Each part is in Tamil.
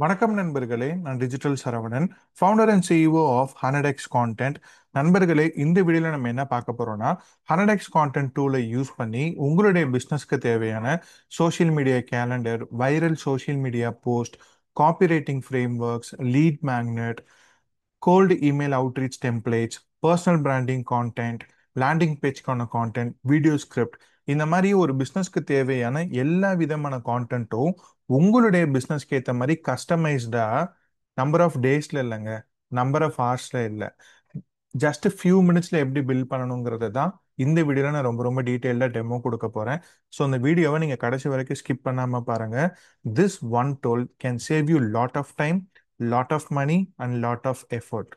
வணக்கம் நண்பர்களே, நான் digital Saravanan, founder and CEO of 100x content. நண்பர்களே, இந்த வீடியோல நம்ம என்ன பார்க்க போறோம்னா 100x கான்டென்ட் டூலை யூஸ் பண்ணி உங்களுடைய பிசினஸ்க்கு தேவையான social media calendar, viral social media post, copywriting frameworks, lead magnet, cold email outreach templates, personal branding content, landing பேஜ்க்கான கான்டென்ட், வீடியோ ஸ்கிரிப்ட், இந்த மாதிரி ஒரு பிஸ்னஸ்க்கு தேவையான எல்லா விதமான கான்டென்ட்டும் உங்களுடைய பிஸ்னஸ்க்கு ஏற்ற மாதிரி கஸ்டமைஸ்டா நம்பர் ஆஃப் டேஸ்ல இல்லைங்க, நம்பர் ஆஃப் ஹவர்ஸ்ல இல்லை, ஜஸ்ட் ஃபியூ மினிட்ஸ்ல எப்படி பில்ட் பண்ணணுங்கிறது தான் இந்த வீடியோல நான் ரொம்ப ரொம்ப டீட்டெயில்டாக டெமோ கொடுக்க போறேன். ஸோ அந்த வீடியோவை நீங்க கடைசி வரைக்கும் ஸ்கிப் பண்ணாம பாருங்க. This one tool can save you lot of time, lot of money and lot of effort.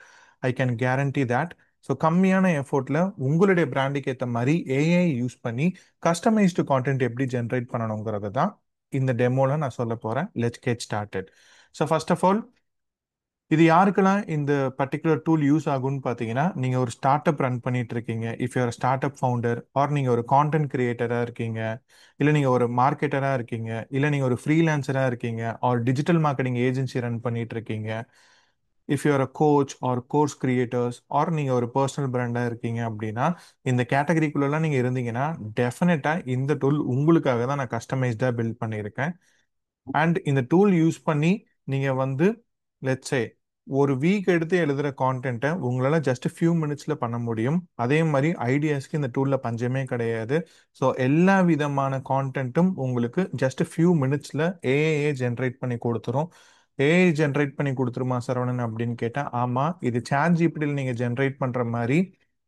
I can guarantee that. So கம்மியான எஃபோர்ட்ல உங்களுடைய பிராண்டுக்கு ஏற்ற மாதிரி ஏஐ யூஸ் பண்ணி கஸ்டமைஸ்டு கான்டென்ட் எப்படி ஜென்ரேட் பண்ணணுங்கிறது தான் இந்த டெமோல நான் சொல்ல போறேன். Let's get started. So first of all, இது யாருக்கெல்லாம் இந்த பர்டிகுலர் டூல் யூஸ் ஆகும்னு பார்த்தீங்கன்னா, நீங்கள் ஒரு ஸ்டார்ட் அப் ரன் பண்ணிட்டு இருக்கீங்க, if you're startup founder, or நீங்கள் ஒரு கான்டென்ட் கிரியேட்டராக இருக்கீங்க, இல்லை நீங்கள் ஒரு மார்க்கெட்டராக இருக்கீங்க, இல்லை நீங்கள் ஒரு ஃப்ரீலான்சராக இருக்கீங்க, or digital marketing agency run பண்ணிட்டு இருக்கீங்க, if you are a coach or course creators, or நீங்கள் ஒரு பர்சனல் பிராண்டாக இருக்கீங்க அப்படின்னா, இந்த கேட்டகரிக்குள்ளெல்லாம் நீங்கள் இருந்தீங்கன்னா டெஃபினட்டாக இந்த டூல் உங்களுக்காக தான் நான் கஸ்டமைஸ்டாக பில்ட் பண்ணியிருக்கேன். அண்ட் இந்த டூல் யூஸ் பண்ணி நீங்கள் வந்து லெட்ஸே ஒரு வீக் எடுத்து எழுதுகிற கான்டென்ட்டை உங்களால் ஜஸ்ட் ஃபியூ மினிட்ஸில் பண்ண முடியும். அதே மாதிரி ஐடியாஸ்க்கு இந்த டூலில் பஞ்சமே கிடையாது. ஸோ எல்லா விதமான கான்டென்ட்டும் உங்களுக்கு ஜஸ்ட் ஃபியூ மினிட்ஸில் ஏஏ ஜென்ரேட் பண்ணி கொடுத்துரும். ஏஐ ஜென்ரேட் பண்ணி கொடுத்துருமா சரவணன் அப்படின்னு கேட்டால், ஆமாம், இது சாட் ஜிபிடியில் நீங்கள் ஜென்ரேட் பண்ணுற மாதிரி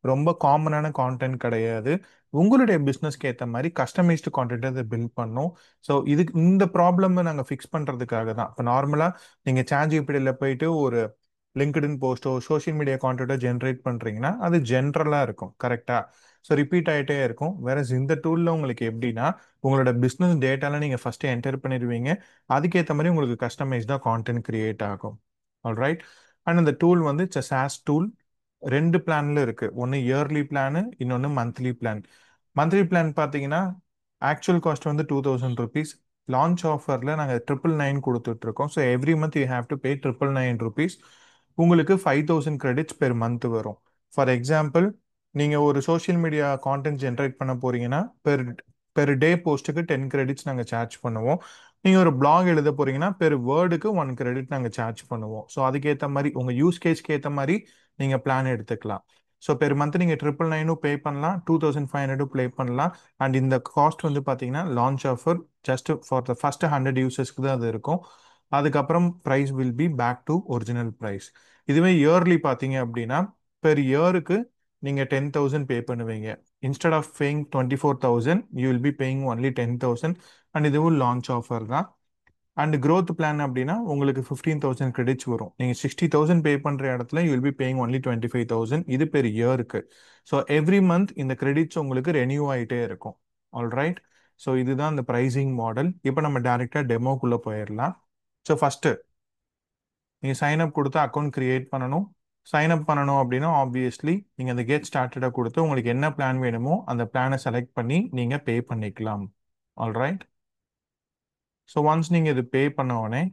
ரொம்ப காமனான கான்டென்ட் கிடையாது. உங்களுடைய பிஸ்னஸ்க்கு ஏற்ற மாதிரி கஸ்டமைஸ்டு கான்டென்ட் அதை பில்ட் பண்ணும். ஸோ இதுக்கு இந்த ப்ராப்ளம் நாங்கள் ஃபிக்ஸ் பண்ணுறதுக்காக தான். இப்போ நார்மலாக நீங்கள் சாட் ஜிபிடியில் போயிட்டு ஒரு லிங்க்டின் போஸ்ட்டோ சோஷியல் மீடியா கான்டென்ட்டோ ஜென்ரேட் பண்ணுறீங்கன்னா அது ஜென்ரலாக இருக்கும், கரெக்டாக? ஸோ ரிப்பீட் ஆகிட்டே இருக்கும். வேற இந்த டூலில் உங்களுக்கு எப்படின்னா, உங்களோட பிஸ்னஸ் டேட்டாலாம் நீங்கள் ஃபஸ்ட்டு என்டர் பண்ணிடுவீங்க, அதுக்கேற்ற மாதிரி உங்களுக்கு கஸ்டமைஸ்டாக கான்டென்ட் கிரியேட் ஆகும். ஆல்ரைட். அண்ட் இந்த டூல் வந்து இட்ஸ் சாஸ் டூல். ரெண்டு பிளான்ல இருக்கு, ஒன்று இயர்லி பிளானு, இன்னொன்று மந்த்லி பிளான். மந்த்லி பிளான் பார்த்தீங்கன்னா ஆக்சுவல் காஸ்ட் வந்து 2000 rupees. லான்ச் ஆஃபரில் நாங்கள் 999 கொடுத்துட்ருக்கோம். So every month you have to pay 999 rupees. உங்களுக்கு 5000 credits பெர் மந்த் வரும். ஃபார் எக்ஸாம்பிள், நீங்கள் ஒரு சோஷியல் மீடியா கான்டென்ட் ஜென்ரேட் பண்ண போறீங்கன்னா பெர் பெர் டே போஸ்ட்டுக்கு 10 credits நாங்கள் சார்ஜ் பண்ணுவோம். நீங்கள் ஒரு பிளாக் எழுத போறீங்கன்னா பெர் வேர்டுக்கு 1 credit நாங்கள் சார்ஜ் பண்ணுவோம். ஸோ அதுக்கேற்ற மாதிரி உங்கள் யூஸ் கேஸ்க்கு ஏற்ற மாதிரி நீங்கள் பிளான் எடுத்துக்கலாம். ஸோ பெர் மந்த் நீங்கள் 999 பே பண்ணலாம், 2500 ப்ளே பண்ணலாம். அண்ட் இந்த காஸ்ட் வந்து பார்த்தீங்கன்னா launch offer just for the first 100 யூசர்ஸ்க்கு தான் அது இருக்கும். அதுக்கப்புறம் price will be back to original price. இதுவே இயர்லி பார்த்தீங்க அப்படின்னா பெர் இயருக்கு நீங்கள் 10,000 பே பண்ணுவீங்க. Instead of paying 24,000 you will be paying only 10,000. And இதுவும் லான்ச் ஆஃபர் தான். அண்ட் growth பிளான் அப்படின்னா உங்களுக்கு 15,000 கிரெடிட்ஸ் வரும். நீங்கள் 60,000 பே பண்ணுற இடத்துல you will be paying only 25,000. இது பெர் இயருக்கு. ஸோ எவ்ரி மந்த் இந்த கிரெடிட்ஸ் உங்களுக்கு ரெனியூ ஆகிட்டே இருக்கும். ஆல்ரைட். ஸோ இதுதான் இந்த ப்ரைசிங் மாடல். இப்போ நம்ம டேரெக்டாக டெமோக்குள்ளே போயிடலாம். ஸோ ஃபஸ்ட்டு நீங்கள் சைன் அப் கொடுத்து அக்கௌண்ட் கிரியேட் பண்ணணும். சைன் அப் பண்ணணும் அப்படின்னா ஆப்வியஸ்லி நீங்கள் அந்த கெட் ஸ்டார்டடை கொடுத்து உங்களுக்கு என்ன பிளான் வேணுமோ அந்த பிளானை செலக்ட் பண்ணி நீங்கள் பே பண்ணிக்கலாம். ஆல்ரைட். ஸோ ஒன்ஸ் நீங்கள் இது பே பண்ண உடனே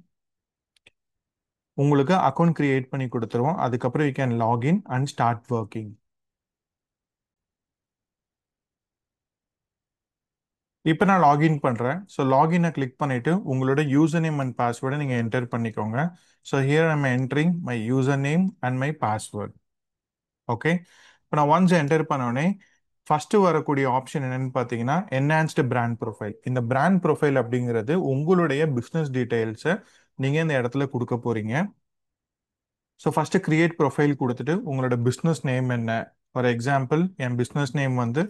உங்களுக்கு அக்கௌண்ட் கிரியேட் பண்ணி கொடுத்துருவோம். அதுக்கப்புறம் you can login and start working. இப்போ நான் லாகின் பண்ணுறேன். ஸோ லாகினை கிளிக் பண்ணிவிட்டு உங்களோட யூசர் நேம் அண்ட் பாஸ்வேர்டை நீங்கள் என்டர் பண்ணிக்கோங்க. So here I'm entering my user name and my password. Okay. இப்போ நான் ஒன்ஸ் என்டர் பண்ணோடனே ஃபஸ்ட்டு வரக்கூடிய ஆப்ஷன் என்னன்னு பார்த்தீங்கன்னா என்ஹான்ஸ்டு பிராண்ட் ப்ரொஃபைல். இந்த பிராண்ட் ப்ரொஃபைல் அப்படிங்கிறது உங்களுடைய பிஸ்னஸ் டீட்டெயில்ஸை நீங்கள் இந்த இடத்துல கொடுக்க போகிறீங்க. ஸோ ஃபஸ்ட்டு கிரியேட் ப்ரொஃபைல் கொடுத்துட்டு உங்களோட பிஸ்னஸ் நேம் என்ன. For example N business name வந்து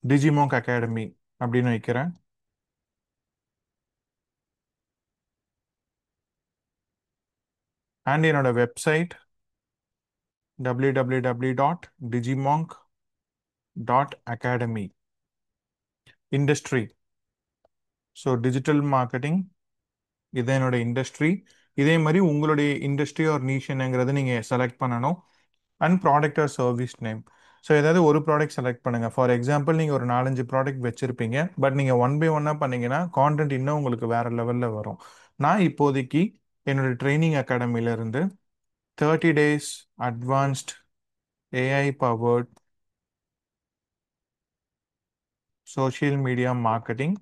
டிஜிமாங்க் அகாடமி அப்படின்னு வைக்கிறேன். அண்ட் என்னோட website www.digimonk.academy. Industry, so digital marketing, இது என்னோட இண்டஸ்ட்ரி. இதே மாதிரி உங்களுடைய இண்டஸ்ட்ரி ஒரு நீஷ் என்னங்கிறத நீங்கள் செலக்ட் பண்ணணும். And product or service name. So ஏதாவது ஒரு ப்ராடக்ட் செலக்ட் பண்ணுங்கள். ஃபார் எக்ஸாம்பிள் நீங்கள் ஒரு 4-5 ப்ராடக்ட் வச்சுருப்பீங்க, பட் நீங்கள் ஒன் பை ஒன்னாக பண்ணீங்கன்னா கான்டென்ட் இன்னும் உங்களுக்கு வேறு லெவலில் வரும். நான் இப்போதைக்கு என்னோட ட்ரைனிங் அகாடமியிலேருந்து 30 days advanced AI powered social media marketing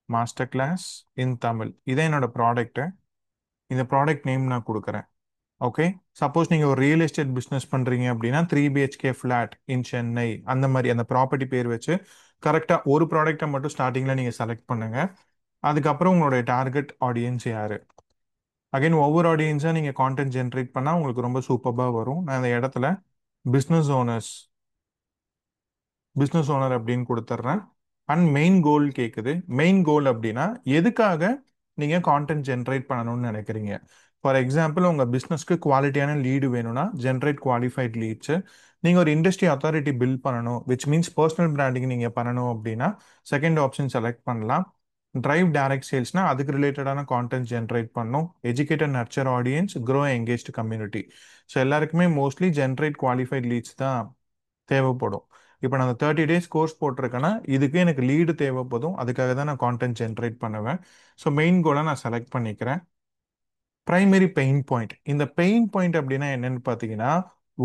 master class in Tamil, இதான் என்னோட ப்ராடக்ட்டு. இந்த ப்ராடக்ட் நேம் நான் கொடுக்குறேன். ஓகே, சப்போஸ் நீங்கள் ஒரு ரியல் எஸ்டேட் பிஸ்னஸ் பண்ணுறீங்க அப்படின்னா 3 BHK ஃப்ளாட் இன் சென்னை, அந்த மாதிரி அந்த ப்ராப்பர்ட்டி பேர் வச்சு கரெக்டாக ஒரு ப்ராடக்ட்டை மட்டும் ஸ்டார்டிங்கில் நீங்கள் செலக்ட் பண்ணுங்கள். அதுக்கப்புறம் உங்களுடைய டார்கெட் ஆடியன்ஸ் யார், அகைன் ஒவ்வொரு ஆடியன்ஸாக நீங்கள் கான்டென்ட் ஜென்ரேட் பண்ணால் உங்களுக்கு ரொம்ப சூப்பராக வரும். நான் இந்த இடத்துல பிஸ்னஸ் ஓனர்ஸ் பிஸ்னஸ் ஓனர் அப்படின்னு கொடுத்துட்றேன். அண்ட் மெயின் கோல் கேட்குது. மெயின் கோல் அப்படின்னா எதுக்காக நீங்கள் கான்டென்ட் ஜென்ரேட் பண்ணணும்னு நினைக்கிறீங்க. ஃபார் எக்ஸாம்பிள், உங்கள் பிஸ்னஸ்க்கு குவாலிட்டியான லீடு வேணும்னா ஜென்ரேட் குவாலிஃபைட் லீட்ஸு. நீங்கள் ஒரு இண்டஸ்ட்ரி அத்தாரிட்டி பில்ட் பண்ணணும், விச் மீன்ஸ் பர்சனல் பிராண்டிங் நீங்கள் பண்ணணும் அப்படின்னா செகண்ட் ஆப்ஷன் செலக்ட் பண்ணலாம். டிரைவ் டைரக்ட் சேல்ஸ்னா அதுக்கு ரிலேட்டடான கான்டென்ட் ஜென்ரேட் பண்ணும். Educated nurture audience, grow engaged community. So எல்லாருக்குமே மோஸ்ட்லி ஜென்ரேட் குவாலிஃபைட் லீட்ஸ் தான் தேவைப்படும். இப்போ நான் 30 days கோர்ஸ் போட்டிருக்கேன்னா இதுக்கு எனக்கு லீடு தேவைப்படும், அதுக்காக தான் நான் கான்டென்ட் ஜென்ரேட் பண்ணுவேன். ஸோ மெயின் கோலை நான் செலக்ட் பண்ணிக்கிறேன். Primary pain point. இந்த பெயின் பாயிண்ட் அப்படின்னா என்னன்னு பார்த்தீங்கன்னா,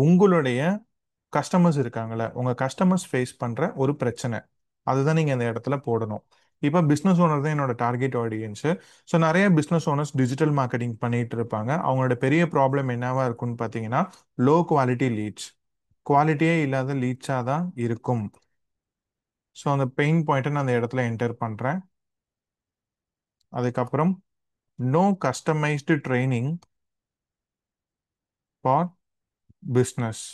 உங்களுடைய கஸ்டமர்ஸ் இருக்காங்கல்ல, உங்கள் கஸ்டமர்ஸ் ஃபேஸ் பண்ணுற ஒரு பிரச்சனை, அதுதான் நீங்கள் இந்த இடத்துல போடணும். இப்போ பிஸ்னஸ் ஓனர் தான் என்னோட டார்கெட் ஆடியன்ஸு. ஸோ நிறைய பிஸ்னஸ் ஓனர்ஸ் டிஜிட்டல் மார்க்கெட்டிங் பண்ணிட்டு இருப்பாங்க. அவங்களோட பெரிய ப்ராப்ளம் என்னவா இருக்கும்னு பார்த்தீங்கன்னா, லோ குவாலிட்டி லீட்ஸ், குவாலிட்டியே இல்லாத லீட்ஸாக தான் இருக்கும். ஸோ அந்த பெயின் பாயிண்ட்டை நான் அந்த இடத்துல என்டர் பண்ணுறேன். அதுக்கப்புறம் no customised training for business.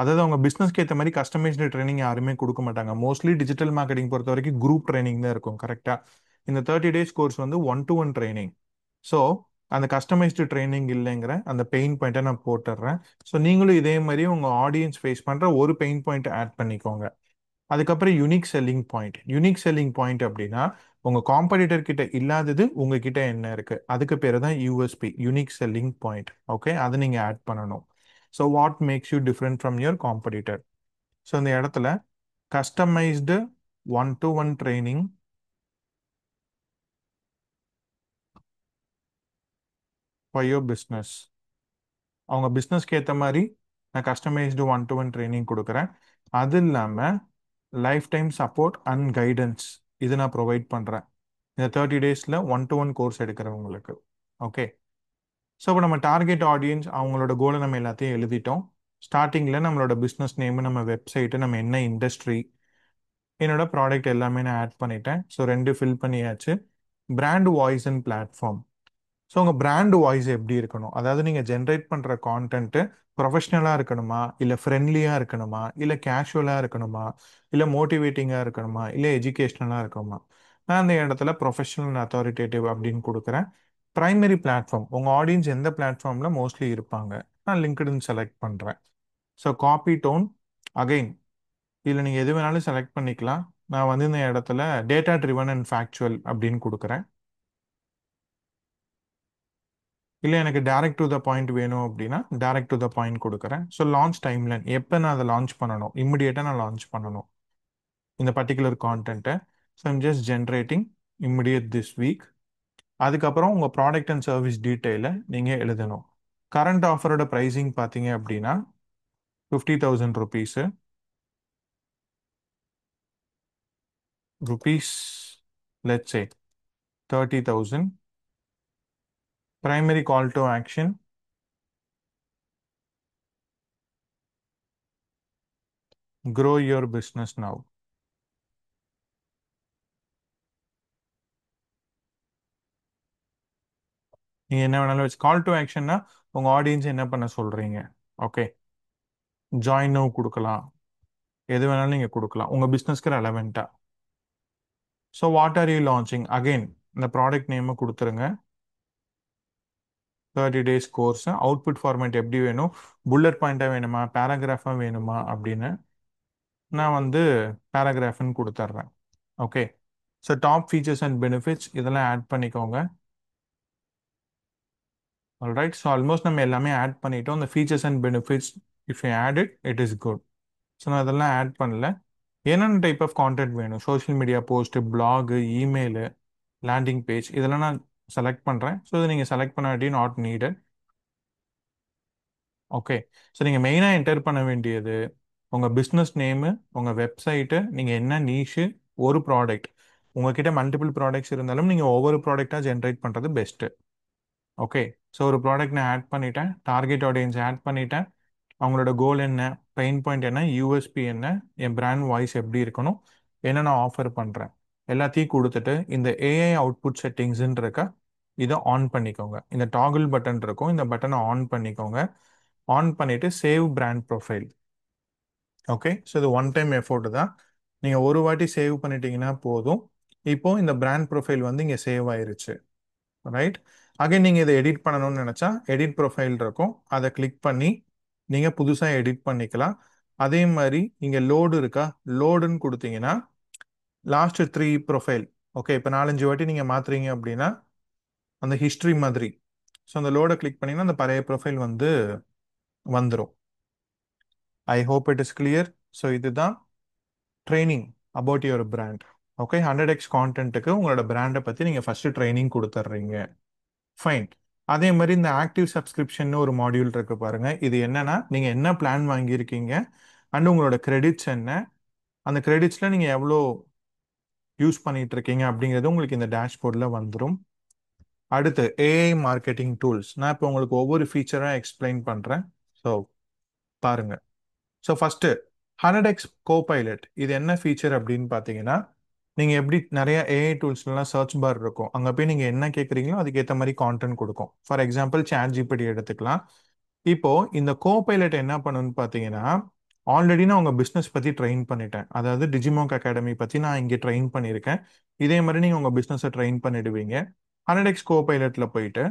அதாவது அவங்க பிஸ்னஸ்க்கு ஏற்ற மாதிரி கஸ்டமைஸ்டு ட்ரைனிங் யாருமே கொடுக்க மாட்டாங்க. மோஸ்ட்லி டிஜிட்டல் மார்க்கெட்டிங் பொறுத்த வரைக்கும் குரூப் ட்ரைனிங் தான் இருக்கும். கரெக்டாக இந்த 30 days கோர்ஸ் வந்து 1-to-1 ட்ரைனிங். ஸோ அந்த கஸ்டமைஸ்டு ட்ரைனிங் இல்லைங்கிற அந்த பெயின் பாயிண்ட்டை நான் போட்டுடுறேன். ஸோ நீங்களும் இதே மாதிரி உங்கள் ஆடியன்ஸ் ஃபேஸ் பண்ணுற ஒரு பெயின் பாயிண்ட் ஆட் பண்ணிக்கோங்க. அதுக்கப்புறம் unique selling point. Unique selling point அப்படின்னா உங்கள் காம்படிட்டர் கிட்ட இல்லாதது உங்ககிட்ட என்ன இருக்கு, அதுக்கு பேர் தான் USB, unique selling point. Okay, அதை நீங்கள் ஆட் பண்ணணும். So what makes you different from your competitor. So இந்த இடத்துல customised 1-to-1 training for your business. அவங்க பிஸ்னஸ்க்கு ஏற்ற மாதிரி நான் கஸ்டமைஸ்டு 1-to-1 ட்ரைனிங் கொடுக்குறேன். அது இல்லாமல் life time support and guidance இது நான் ப்ரொவைட் பண்ணுறேன் இந்த 30 days 1-to-1 கோர்ஸ் எடுக்கிறவங்களுக்கு. ஓகே, ஸோ இப்போ நம்ம டார்கெட் ஆடியன்ஸ் அவங்களோட கோலை நம்ம எல்லாத்தையும் எழுதிட்டோம். ஸ்டார்டிங்கில் நம்மளோட பிஸ்னஸ் நேமு, நம்ம வெப்சைட்டு, நம்ம என்ன இண்டஸ்ட்ரி, என்னோட ப்ராடக்ட் எல்லாமே நான் ஆட் பண்ணிட்டேன். ஸோ 2 ஃபில் பண்ணியாச்சு. Brand voice and platform. So உங்கள் பிராண்ட் வாய்ஸ் எப்படி இருக்கணும், அதாவது நீங்கள் ஜென்ரேட் பண்ணுற கான்டென்ட்டு ப்ரொஃபஷ்னலாக இருக்கணுமா, இல்லை ஃப்ரெண்ட்லியாக இருக்கணுமா, இல்லை கேஷுவலாக இருக்கணுமா, இல்லை மோட்டிவேட்டிங்காக இருக்கணுமா, இல்லை எஜுகேஷ்னலாக இருக்கணுமா. நான் அந்த இடத்துல ப்ரொஃபஷனல் அத்தாரிட்டேட்டிவ் அப்படின்னு கொடுக்குறேன். ப்ரைமரி பிளாட்ஃபார்ம், உங்கள் ஆடியன்ஸ் எந்த பிளாட்ஃபார்மில் மோஸ்ட்லி இருப்பாங்க, நான் லிங்க்டின் செலக்ட் பண்ணுறேன். ஸோ காப்பி டோன், அகைன் இதில் நீங்கள் எது வேணாலும் செலக்ட் பண்ணிக்கலாம். நான் வந்து இந்த இடத்துல டேட்டா ட்ரிவன் அண்ட் ஃபேக்சுவல் அப்படின்னு கொடுக்குறேன். இல்லை எனக்கு டேரக்ட் டு த பாயிண்ட் வேணும் அப்படின்னா டேரக்ட் டு த பாயிண்ட் கொடுக்குறேன். ஸோ லான்ச் டைம்லைன், எப்போ நான் அதை லான்ச் பண்ணணும், இம்மிடியேட்டாக நான் லான்ச் பண்ணணும் இந்த பர்டிகுலர் கான்டென்ட்டை. So I'm just generating immediate this week. அதுக்கப்புறம் உங்கள் ப்ராடக்ட் அண்ட் சர்வீஸ் டீட்டெயிலை நீங்கள் எழுதணும். கரண்ட் ஆஃபரோட ப்ரைஸிங் பார்த்தீங்க அப்படின்னா 50,000 rupees rupees let's say 30,000. primary call to action, grow your business now. நீங்க என்ன வேணாலும் வச்சு கால் டு ஆக்ஷன்னா உங்க ஆடியன்ஸ் என்ன பண்ண சொல்றீங்க. ஓகே, ஜாயின் நவ் கொடுக்கலாம், எது வேணாலும் நீங்க கொடுக்கலாம் உங்க பிசினஸ்க்கு ரெலவெண்டா. So what are you launching, again இந்த ப்ராடக்ட் நேமை கொடுத்துருங்க. 30 days கோர்ஸ் அவுட்புட் ஃபார்மேட் எப்படி வேணும், புல்லட் பாயிண்டா வேணுமா, பேராகிராஃபா வேணுமா அப்படின்னு நான் வந்து பேராகிராஃப்னு கொடுத்துட்றேன். Okay, so top features and benefits இதெல்லாம் ஆட் பண்ணிக்கோங்க. ஆல்ரைட், ஸோ ஆல்மோஸ்ட் நம்ம எல்லாமே ஆட் பண்ணிட்டோம். இந்த features and benefits if you add it is good. So நான் அதெல்லாம் ஆட் பண்ணல. என்னென்ன டைப் ஆஃப் கான்டென்ட் வேணும், social media post, blog, email, landing page, இதெல்லாம் நான் செலக்ட் பண்ணுறேன். ஸோ இதை நீங்கள் செலக்ட் பண்ணாட்டி நாட் நீடட். ஓகே. ஸோ நீங்கள் மெயினாக என்டர் பண்ண வேண்டியது உங்கள் பிஸ்னஸ் நேமு, உங்கள் வெப்சைட்டு, நீங்கள் என்ன நீஷு, ஒரு ப்ராடக்ட். உங்ககிட்ட மல்டிபிள் ப்ராடக்ட்ஸ் இருந்தாலும் நீங்கள் ஒவ்வொரு ப்ராடக்டாக ஜென்ரேட் பண்ணுறது பெஸ்ட்டு. ஓகே. ஸோ ஒரு ப்ராடக்ட் நான் ஆட் பண்ணிட்டேன், டார்கெட் ஆடியன்ஸ் ஆட் பண்ணிட்டேன், அவங்களோட கோல் என்ன, பெயின் பாயிண்ட் என்ன, யூஎஸ்பி என்ன, என் பிராண்ட் வாய்ஸ் எப்படி இருக்கணும், என்ன நான் ஆஃபர் பண்ணுறேன், எல்லாத்தையும் கொடுத்துட்டு இந்த ஏஐ அவுட்புட் செட்டிங்ஸ்ன்னு இருக்க இதை ஆன் பண்ணிக்கோங்க. இந்த டாகிள் பட்டன் இருக்கும், இந்த பட்டனை ஆன் பண்ணிக்கோங்க. ஆன் பண்ணிட்டு save brand profile. Okay. So இது ஒன் டைம் எஃபோர்ட் தான். நீங்கள் ஒரு வாட்டி சேவ் பண்ணிட்டீங்கன்னா போதும். இப்போ இந்த பிராண்ட் ப்ரொஃபைல் வந்து இங்கே சேவ் ஆயிருச்சு. ரைட். அகைன் நீங்கள் இதை எடிட் பண்ணணும்னு நினச்சா எடிட் ப்ரொஃபைல் இருக்கும், அதை கிளிக் பண்ணி நீங்கள் புதுசாக எடிட் பண்ணிக்கலாம். அதே மாதிரி இங்கே லோடு இருக்கா, லோடுன்னு கொடுத்தீங்கன்னா லாஸ்ட் 3 ப்ரொஃபைல். ஓகே. இப்போ 4-5 வாட்டி நீங்கள் மாற்றுறீங்க அப்படின்னா அந்த ஹிஸ்ட்ரி மாதிரி. ஸோ அந்த லோடை கிளிக் பண்ணிங்கன்னா அந்த பழைய ப்ரொஃபைல் வந்து வந்துடும். I hope it is clear. So இதுதான் training about your brand. Okay. 100x கான்டென்ட்டுக்கு உங்களோட பிராண்டை பற்றி நீங்கள் ஃபஸ்ட்டு ட்ரைனிங் கொடுத்துட்றீங்க. ஃபைன். அதே மாதிரி இந்த ஆக்டிவ் சப்ஸ்கிரிப்ஷன் ஒரு மாடியூல் இருக்கு பாருங்க. இது என்னன்னா நீங்கள் என்ன பிளான் வாங்கியிருக்கீங்க அண்ட் உங்களோட கிரெடிட்ஸ் என்ன, அந்த கிரெடிட்ஸில் நீங்கள் எவ்வளோ யூஸ் பண்ணிட்டு இருக்கீங்க அப்படிங்கிறது உங்களுக்கு இந்த டேஷ்போர்டில் வந்துடும். அடுத்து ஏஐ மார்க்கெட்டிங் டூல்ஸ். நான் இப்போ உங்களுக்கு ஒவ்வொரு ஃபீச்சராக எக்ஸ்பிளைன் பண்ணுறேன். ஸோ பாருங்க. So first 100x copilot. இது என்ன ஃபீச்சர் அப்படின்னு பார்த்தீங்கன்னா, நீங்கள் எப்படி நிறைய ஏஐ டூல்ஸ்லாம் சர்ச் பார் இருக்கும், அங்கே போய் நீங்கள் என்ன கேட்குறீங்களோ அதுக்கேற்ற மாதிரி கான்டென்ட் கொடுக்கும். ஃபார் எக்ஸாம்பிள் சாட் ஜிபிடி எடுத்துக்கலாம். இப்போ இந்த கோபைலட் என்ன பண்ணுன்னு பார்த்தீங்கன்னா, ஆல்ரெடி நான் உங்கள் பிஸ்னஸ் பற்றி ட்ரெயின் பண்ணிட்டேன். அதாவது டிஜிமாக் அகாடமி பற்றி நான் இங்கே ட்ரெயின் பண்ணியிருக்கேன். இதே மாதிரி நீங்கள் உங்கள் பிஸ்னஸை ட்ரெயின் பண்ணிடுவீங்க. 100x கோபைலட்டில் போயிட்டு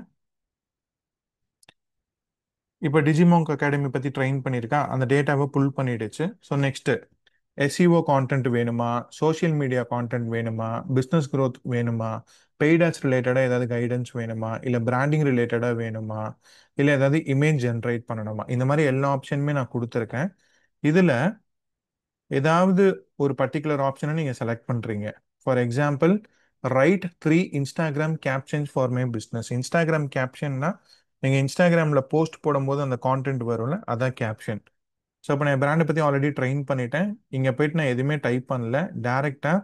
இப்போ டிஜிமாங்க் அகாடமி பற்றி ட்ரெயின் பண்ணியிருக்கேன், அந்த டேட்டாவை புல் பண்ணிடுச்சு. ஸோ நெக்ஸ்ட்டு எஸ்இஓ கான்டென்ட் வேணுமா, சோஷியல் மீடியா கான்டென்ட் வேணுமா, பிஸ்னஸ் growth வேணுமா, பெய்ட் ஆட்ஸ் ரிலேட்டடாக ஏதாவது கைடன்ஸ் வேணுமா, இல்லை பிராண்டிங் ரிலேட்டடாக வேணுமா, இல்லை ஏதாவது இமேஜ் ஜென்ரேட் பண்ணணுமா, இந்த மாதிரி எல்லா ஆப்ஷனுமே நான் கொடுத்துருக்கேன். இதில் ஏதாவது ஒரு பர்டிகுலர் ஆப்ஷனை நீங்கள் செலக்ட் பண்ணுறீங்க. For example write 3 Instagram captions for my business. Instagram கேப்ஷன்னா நீங்கள் இன்ஸ்டாகிராமில் போஸ்ட் போடும்போது அந்த கான்டென்ட் வரும்ல, அதான் கேப்ஷன். ஸோ இப்போ நான் பிராண்டை பற்றி ஆல்ரெடி ட்ரெயின் பண்ணிட்டேன். இங்கே போயிட்டு நான் எதுவுமே டைப் பண்ணல, டேரெக்டாக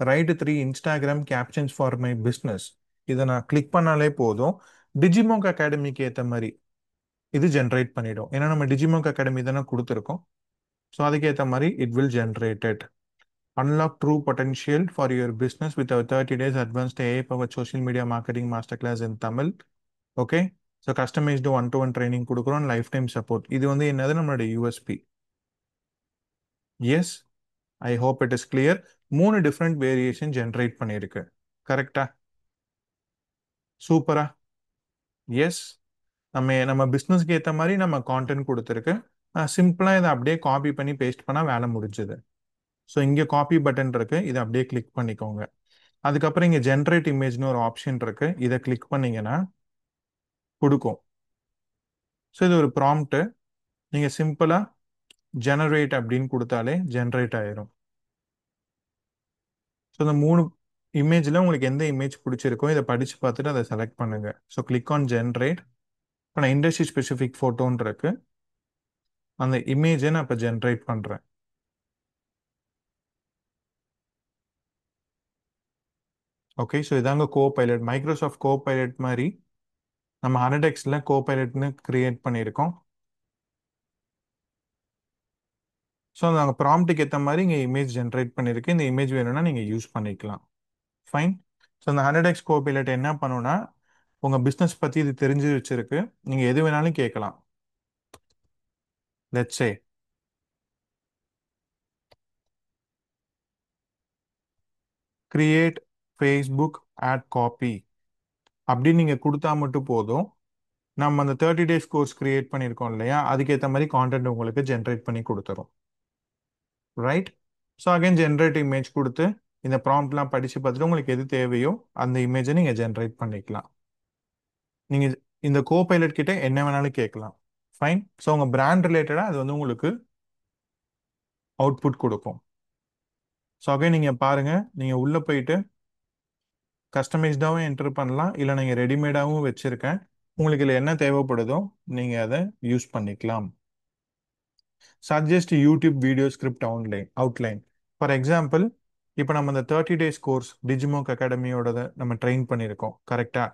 right 3 Instagram captions for my business இதை நான் கிளிக் பண்ணாலே போதும். டிஜிமாக் அகாடமிக்கு ஏற்ற மாதிரி இது ஜென்ரேட் பண்ணிடும். ஏன்னா நம்ம டிஜிமாக் அகாடமி தானே கொடுத்துருக்கோம். ஸோ அதுக்கேற்ற மாதிரி it will generated. Unlock true potential for your business with our 30 days advanced AI-powered social media marketing masterclass in Tamil. Okay. So customised 1-to-1 training கொடுக்குறோம், லைஃப் டைம் சப்போர்ட். இது வந்து என்னது, நம்மளோட USP. Yes, I hope it is clear. 3 different variation generate பண்ணியிருக்கு. கரெக்டா? சூப்பரா? எஸ். நம்ம பிஸ்னஸ்க்கு ஏற்ற மாதிரி நம்ம கான்டென்ட் கொடுத்துருக்கு. சிம்பிளாக இதை அப்படியே காப்பி பண்ணி பேஸ்ட் பண்ணால் வேலை முடிஞ்சுது. ஸோ இங்கே காப்பி பட்டன் இருக்கு, இதை அப்படியே கிளிக் பண்ணிக்கோங்க. அதுக்கப்புறம் இங்கே ஜென்ரேட் இமேஜ்னு ஒரு ஆப்ஷன் இருக்கு, இதை கிளிக் பண்ணீங்கன்னா கொடுக்கும். ஸோ இது ஒரு ப்ராம்ப்ட். நீங்கள் சிம்பிளாக ஜெனரேட் அப்படின்னு கொடுத்தாலே ஜென்ரேட் ஆயிரும். ஸோ இந்த 3 இமேஜில் உங்களுக்கு எந்த இமேஜ் பிடிச்சிருக்கோ இதை படித்து பார்த்துட்டு அதை செலக்ட் பண்ணுங்க. So click on generate. இப்போ நான் இண்டஸ்ட்ரி ஸ்பெசிஃபிக் ஃபோட்டோன்னு இருக்கு, அந்த இமேஜை நான் இப்போ ஜென்ரேட் பண்ணுறேன். ஓகே. ஸோ இதாங்க co pilot. Microsoft co pilot மாதிரி நம்ம 100xல கோ பைலட்னு கிரியேட் பண்ணியிருக்கோம். ஸோ நாங்கள் ப்ராம்ப்ட்டுக்கு ஏற்ற மாதிரி இங்கே இமேஜ் ஜென்ரேட் பண்ணியிருக்கு. இந்த இமேஜ் வேணும்னா நீங்கள் யூஸ் பண்ணிக்கலாம். ஃபைன். ஸோ இந்த 100x கோ பைலட் என்ன பண்ணுன்னா, உங்கள் பிஸ்னஸ் பற்றி இது தெரிஞ்சு வச்சிருக்கு, நீங்கள் எது வேணாலும் கேட்கலாம். Let's say create Facebook ad copy அப்படின்னு நீங்கள் கொடுத்தா மட்டும் போதும். நம்ம அந்த 30 days கோர்ஸ் கிரியேட் பண்ணியிருக்கோம் இல்லையா, அதுக்கேற்ற மாதிரி கான்டென்ட் உங்களுக்கு ஜென்ரேட் பண்ணி கொடுத்துரும். Right. So again generate image கொடுத்து இந்த ப்ராம்ப்ட்லாம் படித்து பார்த்துட்டு உங்களுக்கு எது தேவையோ அந்த இமேஜை நீங்கள் ஜென்ரேட் பண்ணிக்கலாம். நீங்கள் இந்த கோ பைலட் கிட்ட என்ன வேணாலும் கேட்கலாம். ஃபைன். ஸோ உங்கள் பிராண்ட் ரிலேட்டடாக அது வந்து உங்களுக்கு அவுட்புட் கொடுக்கும். ஸோ அகைன் நீங்கள் பாருங்கள், நீங்கள் உள்ளே போயிட்டு கஸ்டமைஸ்டாகவும் என்டர் பண்ணலாம், இல்லை நீங்கள் ரெடிமேடாகவும் வச்சுருக்கேன். உங்களுக்கு இதில் என்ன தேவைப்படுதோ நீங்கள் அதை யூஸ் பண்ணிக்கலாம். Suggest YouTube video script outline. For example, இப்போ நம்ம இந்த 30 days கோர்ஸ் டிஜிமோக் அகாடமியோட நம்ம ட்ரெயின் பண்ணியிருக்கோம் கரெக்டா.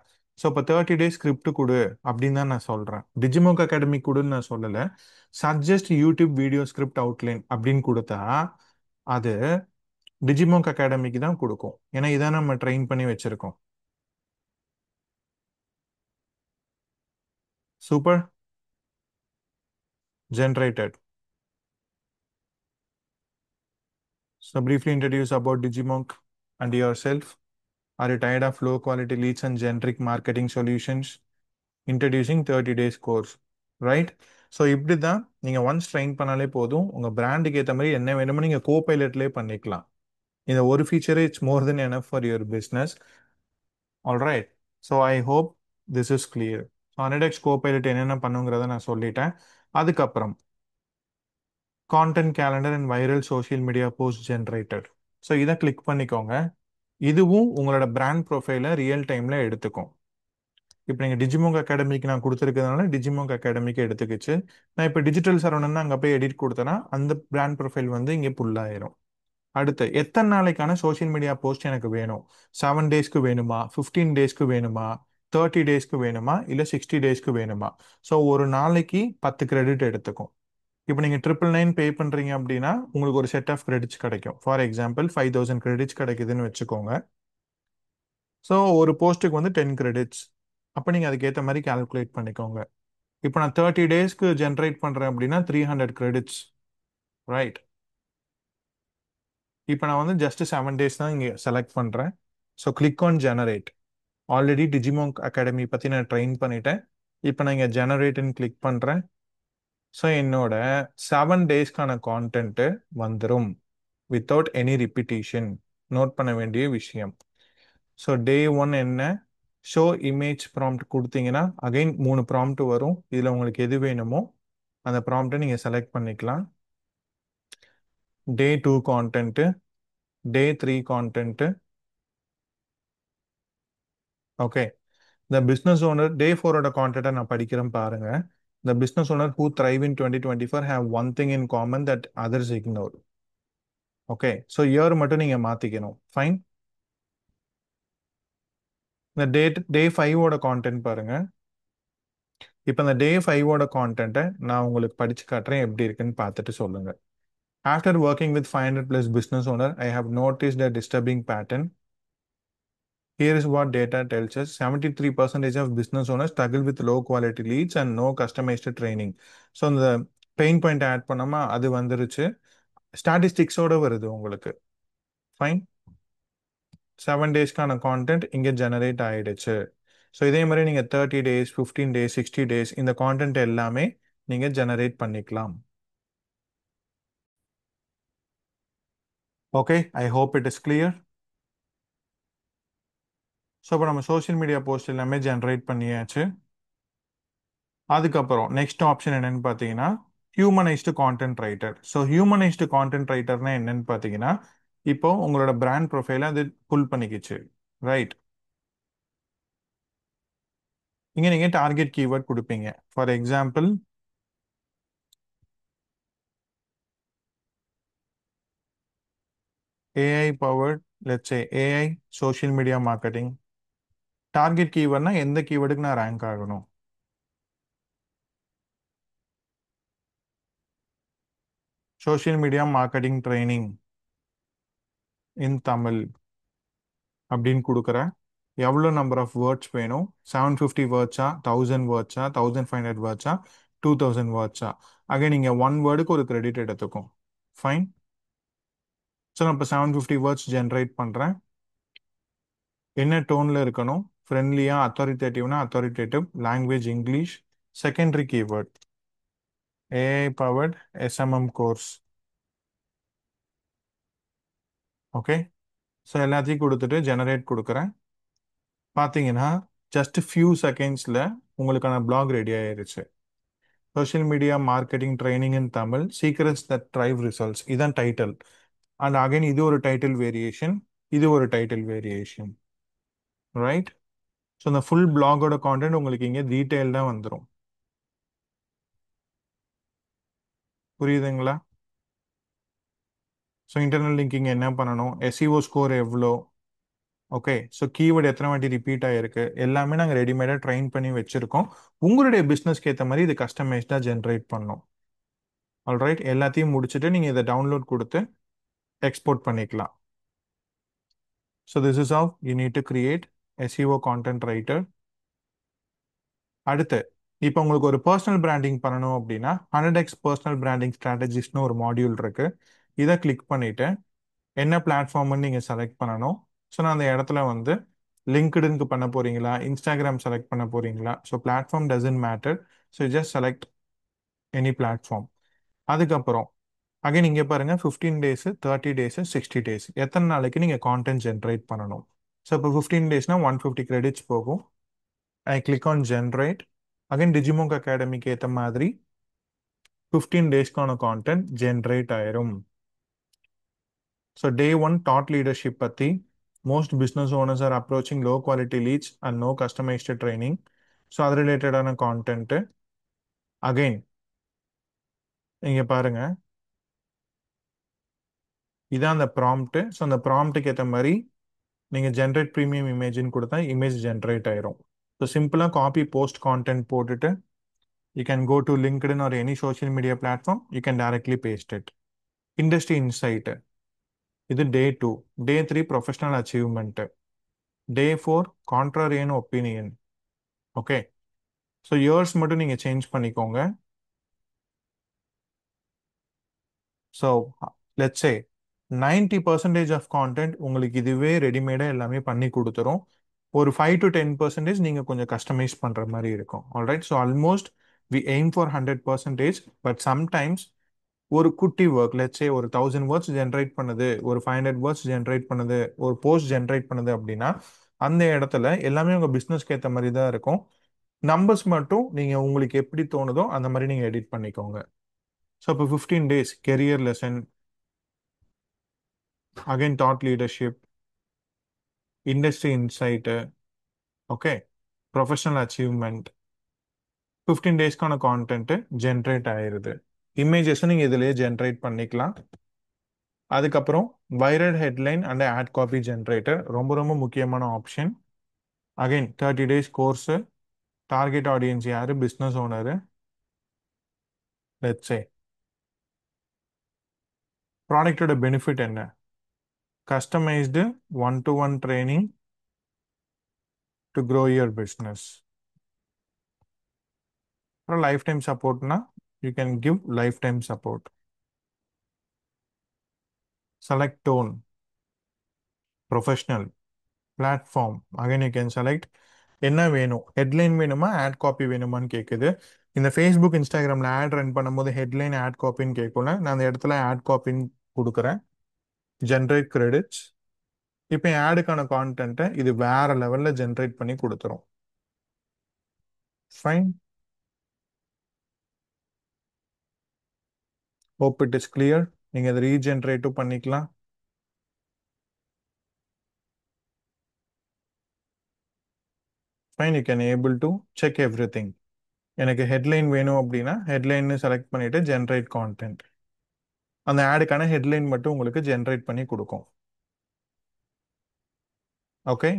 ஸோ இப்போ 30 days ஸ்கிரிப்ட் கொடு அப்படின்னு தான் நான் சொல்கிறேன். டிஜிமோக் அகாடமி கொடுன்னு நான் சொல்லலை. Suggest YouTube video script outline அப்படின்னு கொடுத்தா அது டிஜிமோக் அகாடமிக்கு தான் கொடுக்கும். ஏன்னா இதான் நம்ம ட்ரெயின் பண்ணி வச்சிருக்கோம். Super. Generated. So briefly introduce about Digimon and yourself. Are you tired of low quality leads and generic marketing solutions? Introducing 30 days course. Right? So இப்படி தான் நீங்கள் ஒன்ஸ் ட்ரெயின் பண்ணாலே போதும், உங்கள் பிராண்டுக்கு ஏற்ற மாதிரி என்ன வேணுமோ நீங்கள் கோபைலட்லேயே பண்ணிக்கலாம். இந்த ஒரு ஃபீச்சரே it's more then enough for your business. Alright. So I hope this is clear. So அனடெக்ஸ் கோபைலட் என்னென்ன பண்ணுங்கிறத நான் சொல்லிட்டேன். அதுக்கப்புறம் content calendar and viral social media post generator. So இதை கிளிக் பண்ணிக்கோங்க. இதுவும் உங்களோட பிராண்ட் ப்ரொஃபைலை ரியல் டைமில் எடுத்துக்கும். இப்போ நீங்கள் டிஜிமோக் அகாடமிக்கு நான் கொடுத்துருக்கிறதுனால டிஜிமோக் அகாடமிக்கு எடுத்துக்கிச்சு. நான் இப்போ டிஜிட்டல் சரவணன் அங்கே போய் எடிட் கொடுத்தேன்னா அந்த பிராண்ட் ப்ரொஃபைல் வந்து இங்கே புல்லாயிரும். அடுத்து எத்தனை நாளைக்கான சோஷியல் மீடியா போஸ்ட் எனக்கு வேணும்? 7 daysக்கு வேணுமா, 15 daysக்கு வேணுமா, 30 daysக்கு வேணுமா, இல்லை 60 daysக்கு வேணுமா? ஸோ ஒரு நாளைக்கு 10 கிரெடிட் எடுத்துக்கும். இப்போ நீங்கள் 999 பே பண்ணுறீங்க அப்படின்னா உங்களுக்கு ஒரு செட் ஆஃப் கிரெடிட்ஸ் கிடைக்கும். ஃபார் எக்ஸாம்பிள் 5000 கிரெடிட்ஸ் கிடைக்குதுன்னு வச்சுக்கோங்க. ஸோ ஒரு போஸ்ட்டுக்கு வந்து 10 கிரெடிட்ஸ். அப்போ நீங்கள் அதுக்கேற்ற மாதிரி கால்குலேட் பண்ணிக்கோங்க. இப்போ நான் 30 daysக்கு ஜென்ரேட் பண்ணுறேன் அப்படின்னா 300 கிரெடிட்ஸ். ரைட். இப்போ நான் வந்து ஜஸ்ட் 7 days தான் இங்கே செலக்ட் பண்ணுறேன். So click on generate. Already டிஜிமோக் அகாடமி பற்றி நான் ட்ரெயின் பண்ணிட்டேன். இப்போ நான் இங்கே ஜெனரேட்னு கிளிக் பண்ணுறேன். ஸோ என்னோட 7 daysக்கான கான்டென்ட்டு வந்துடும் வித்தவுட் எனி ரிப்பீட்டேஷன். நோட் பண்ண வேண்டிய விஷயம். ஸோ டே 1 என்ன? ஷோ இமேஜ் ப்ராம்ப்ட் கொடுத்தீங்கன்னா அகைன் 3 ப்ராம்ப்ட் வரும். இதில் உங்களுக்கு எது வேணுமோ அந்த ப்ராம்ப்டை நீங்கள் செலக்ட் பண்ணிக்கலாம். Day 2 content, day 3 content. Okay. The business owner day 4ஓட கான்டென்ட்டை நான் படிக்கிறேன் பாருங்க. The business owner who thrive in 2024 have one thing in common that others ignore. Okay. So year மட்டும் நீங்கள் மாற்றிக்கணும். ஃபைன். இந்த டே 5ஓட கான்டென்ட் பாருங்க. இப்போ இந்த டே 5ஓட கான்டென்ட்டை நான் உங்களுக்கு படித்து காட்டுறேன், எப்படி இருக்குன்னு பார்த்துட்டு சொல்லுங்க. After working with 500+ business owner I have noticed a disturbing pattern. Here is what data tells us. 73% of business owners struggle with low quality leads and no customized training. So இந்த பெயின் பாயிண்ட் ஆட் பண்ணாமல் அது வந்துருச்சு. ஸ்டாட்டிஸ்டிக்ஸோட வருது உங்களுக்கு. ஃபைன். 7 daysக்கான கான்டென்ட் இங்கே ஜெனரேட் ஆயிடுச்சு. ஸோ இதே மாதிரி நீங்கள் 30 days, 15 days, 60 days இந்த கான்டென்ட் எல்லாமே நீங்கள் ஜெனரேட் பண்ணிக்கலாம். Okay, I hope it is clear. So இப்போ நம்ம சோஷியல் மீடியா போஸ்ட் எல்லாமே ஜென்ரேட் பண்ணியாச்சு. அதுக்கப்புறம் நெக்ஸ்ட் ஆப்ஷன் என்னன்னு பார்த்தீங்கன்னா ஹியூமனைஸ்டு கான்டென்ட் ரைட்டர். ஸோ ஹியூமனைஸ்டு கான்டென்ட் ரைட்டர்னா என்னன்னு பார்த்தீங்கன்னா இப்போ உங்களோட பிராண்ட் ப்ரொஃபைலை அது புல் பண்ணிக்கிச்சு. ரைட். இங்கே நீங்கள் டார்கெட் கீவேர்ட் கொடுப்பீங்க. For example AI powered, let's say AI social media marketing. Target கீவேர்ட்னா எந்த கீவேர்டுக்கு நான் ரேங்க் ஆகணும்? Social media marketing training in Tamil அப்படின்னு கொடுக்குறேன். எவ்வளோ நம்பர் ஆஃப் வேர்ட்ஸ் வேணும்? 750 வேர்ட்ஸா, 1000 வேர்ட்ஸா, 1500 வேர்ட்ஸா, 2000 வேர்ட்ஸா? அங்கே நீங்கள் 1 வேர்டுக்கு ஒரு கிரெடிட் எடுத்துக்கும். ஃபைன். ஸோ நான் இப்போ 750 வேர்ட்ஸ் ஜென்ரேட் பண்ணுறேன். என்ன டோனில் இருக்கணும்? ஃப்ரெண்ட்லியா, அத்தாரிட்டேட்டிவ்னா authoritative, language English. Secondary keyword AI powered SMM course. Okay. So எல்லாத்தையும் கொடுத்துட்டு ஜெனரேட் கொடுக்குறேன். பார்த்தீங்கன்னா ஜஸ்ட் ஃபியூ செகண்ட்ஸில் உங்களுக்கான பிளாக் ரெடி ஆயிருச்சு. Social media marketing training in Tamil, secrets that drive results, இதான் டைட்டில். அண்ட் அகைன் இது ஒரு டைட்டில் வேரியேஷன், இது ஒரு டைட்டில் வேரியேஷன். ரைட்? ஸோ இந்த ஃபுல் பிளாகோட கான்டென்ட் உங்களுக்கு இங்கே டீட்டெயில்டாக வந்துடும். புரியுதுங்களா? ஸோ இன்டர்னல் லிங்கிங் என்ன பண்ணணும், எஸ்இஓ ஸ்கோர் எவ்வளோ, ஓகே, ஸோ கீவேர்டு எத்தனை வாட்டி ரிப்பீட் ஆகிருக்கு, எல்லாமே நாங்கள் ரெடிமேடாக ட்ரைன் பண்ணி வச்சுருக்கோம். உங்களுடைய பிஸ்னஸ்க்கு ஏற்ற மாதிரி இது கஸ்டமைஸ்டாக ஜென்ரேட் பண்ணோம். ஆல்ரைட், எல்லாத்தையும் முடிச்சுட்டு நீங்கள் இதை டவுன்லோட் கொடுத்து எக்ஸ்போர்ட் பண்ணிக்கலாம். So this is how you need to create SEO content writer. அடுத்து, இப்போ உங்களுக்கு ஒரு பர்சனல் பிராண்டிங் பண்ணணும் அப்படின்னா 100x பர்சனல் பிராண்டிங் ஸ்ட்ராட்டஜிஸ்ட்னு ஒரு மாடியூல் இருக்கு. இதை கிளிக் பண்ணிட்டு என்ன பிளாட்ஃபார்ம்னு நீங்கள் செலக்ட் பண்ணணும். ஸோ நான் அந்த இடத்துல வந்து லிங்க்டுனுக்கு பண்ண போறீங்களா, இன்ஸ்டாகிராம் செலக்ட் பண்ண போறீங்களா, so platform doesn't matter. So just select any platform. அதுக்கப்புறம் அகைன் இங்கே பாருங்க 15 டேஸ், 30 டேஸ், 60 டேஸ், எத்தனை நாளைக்கு நீங்கள் கான்டென்ட் ஜென்ரேட் பண்ணணும். ஸோ இப்போ 15 டேஸ்னா 150 கிரெடிட்ஸ் போகும். I click on generate. Again டிஜிமோக் அகாடமிக்கு ஏற்ற மாதிரி 15 டேஸ்க்கான கான்டென்ட் ஜென்ரேட் ஆயிரும். ஸோ டே 1 தாட் லீடர்ஷிப் பற்றி, most business owners are approaching low quality leads and no customised training. So அது ரிலேட்டடான கான்டென்ட்டு. அகைன் இங்கே பாருங்க, இதான் அந்த ப்ராம்ப்ட். ஸோ அந்த ப்ராம்ப்ட்டுக்கு ஏற்ற மாதிரி நீங்கள் ஜென்ரேட் ப்ரீமியம் இமேஜ்னு கொடுத்தா இமேஜ் ஜென்ரேட் ஆயிரும். ஸோ சிம்பிளாக காப்பி போஸ்ட் கான்டென்ட் போட்டுட்டு you can go to LinkedIn or any social media platform, you can directly paste it. Industry insight, இது day 2. Day 3 professional achievement. Day 4 contrarian opinion. Okay, so years மட்டும் நீங்கள் சேஞ்ச் பண்ணிக்கோங்க. So let's say 90% of content உங்களுக்கு இதுவே ரெடிமேடாக எல்லாமே பண்ணி கொடுத்துரும். ஒரு 5 to 10% நீங்கள் கொஞ்சம் கஸ்டமைஸ் பண்ணுற மாதிரி இருக்கும். Alright, so almost we aim for 100%. But sometimes ஒரு குட்டி ஒர்க், லெட்ஸ் சே ஒரு 1000 வேர்ட்ஸ் ஜென்ரேட் பண்ணுது, ஒரு 500 வேர்ட்ஸ் ஜென்ரேட் பண்ணுது, ஒரு போஸ்ட் ஜென்ரேட் பண்ணுது அப்படின்னா அந்த இடத்துல எல்லாமே உங்கள் பிஸ்னஸ்க்கு ஏற்ற மாதிரி தான் இருக்கும். நம்பர்ஸ் மட்டும் நீங்கள் உங்களுக்கு எப்படி தோணுதோ அந்த மாதிரி நீங்கள் எடிட் பண்ணிக்கோங்க. ஸோ இப்போ 15 days career lesson, again thought leadership, industry insight, okay, professional achievement, 15 டேஸ்க்கான கான்டென்ட் ஜென்ரேட் ஆயிருது. இமேஜஸும் நீங்கள் இதிலேயே ஜென்ரேட் பண்ணிக்கலாம். அதுக்கப்புறம் viral headline and ad copy generator ரொம்ப ரொம்ப முக்கியமான option. Again 30 days course, target audience யாரு, பிஸ்னஸ் ஓனரு. லெட்ஸ் சே ப்ராடக்டோட பெனிஃபிட் என்ன, customised one to one training to grow your business. அப்புறம் லைஃப் டைம் சப்போர்ட்னா you can give life time support. Select tone, professional, platform. Again you can select என்ன வேணும், ஹெட்லைன் வேணுமா ஆட் காப்பி வேணுமான்னு கேட்குது. இந்த ஃபேஸ்புக் இன்ஸ்டாகிராமில் ஆட் ரன் பண்ணும்போது ஹெட்லைன் ஆட் காப்பின்னு கேட்கல, நான் அந்த இடத்துல ஆட் காப்பின்னு கொடுக்குறேன். Generate credits. இப்போ ஆடுக்கான கான்டென்ட்டை இது வேற லெவலில் ஜென்ரேட் பண்ணி கொடுத்துரும். Fine, hope it is clear. நீங்கள் அதை ரீஜென்ரேட்டும் பண்ணிக்கலாம். Fine, you can able to check every thing. எனக்கு ஹெட்லைன் வேணும் அப்படின்னா ஹெட்லைன்னு செலக்ட் பண்ணிட்டு ஜென்ரேட் கான்டென்ட், அந்த ஆடுக்கான ஹெட்லைன் மட்டும் உங்களுக்கு ஜென்ரேட் பண்ணி கொடுக்கும். Okay,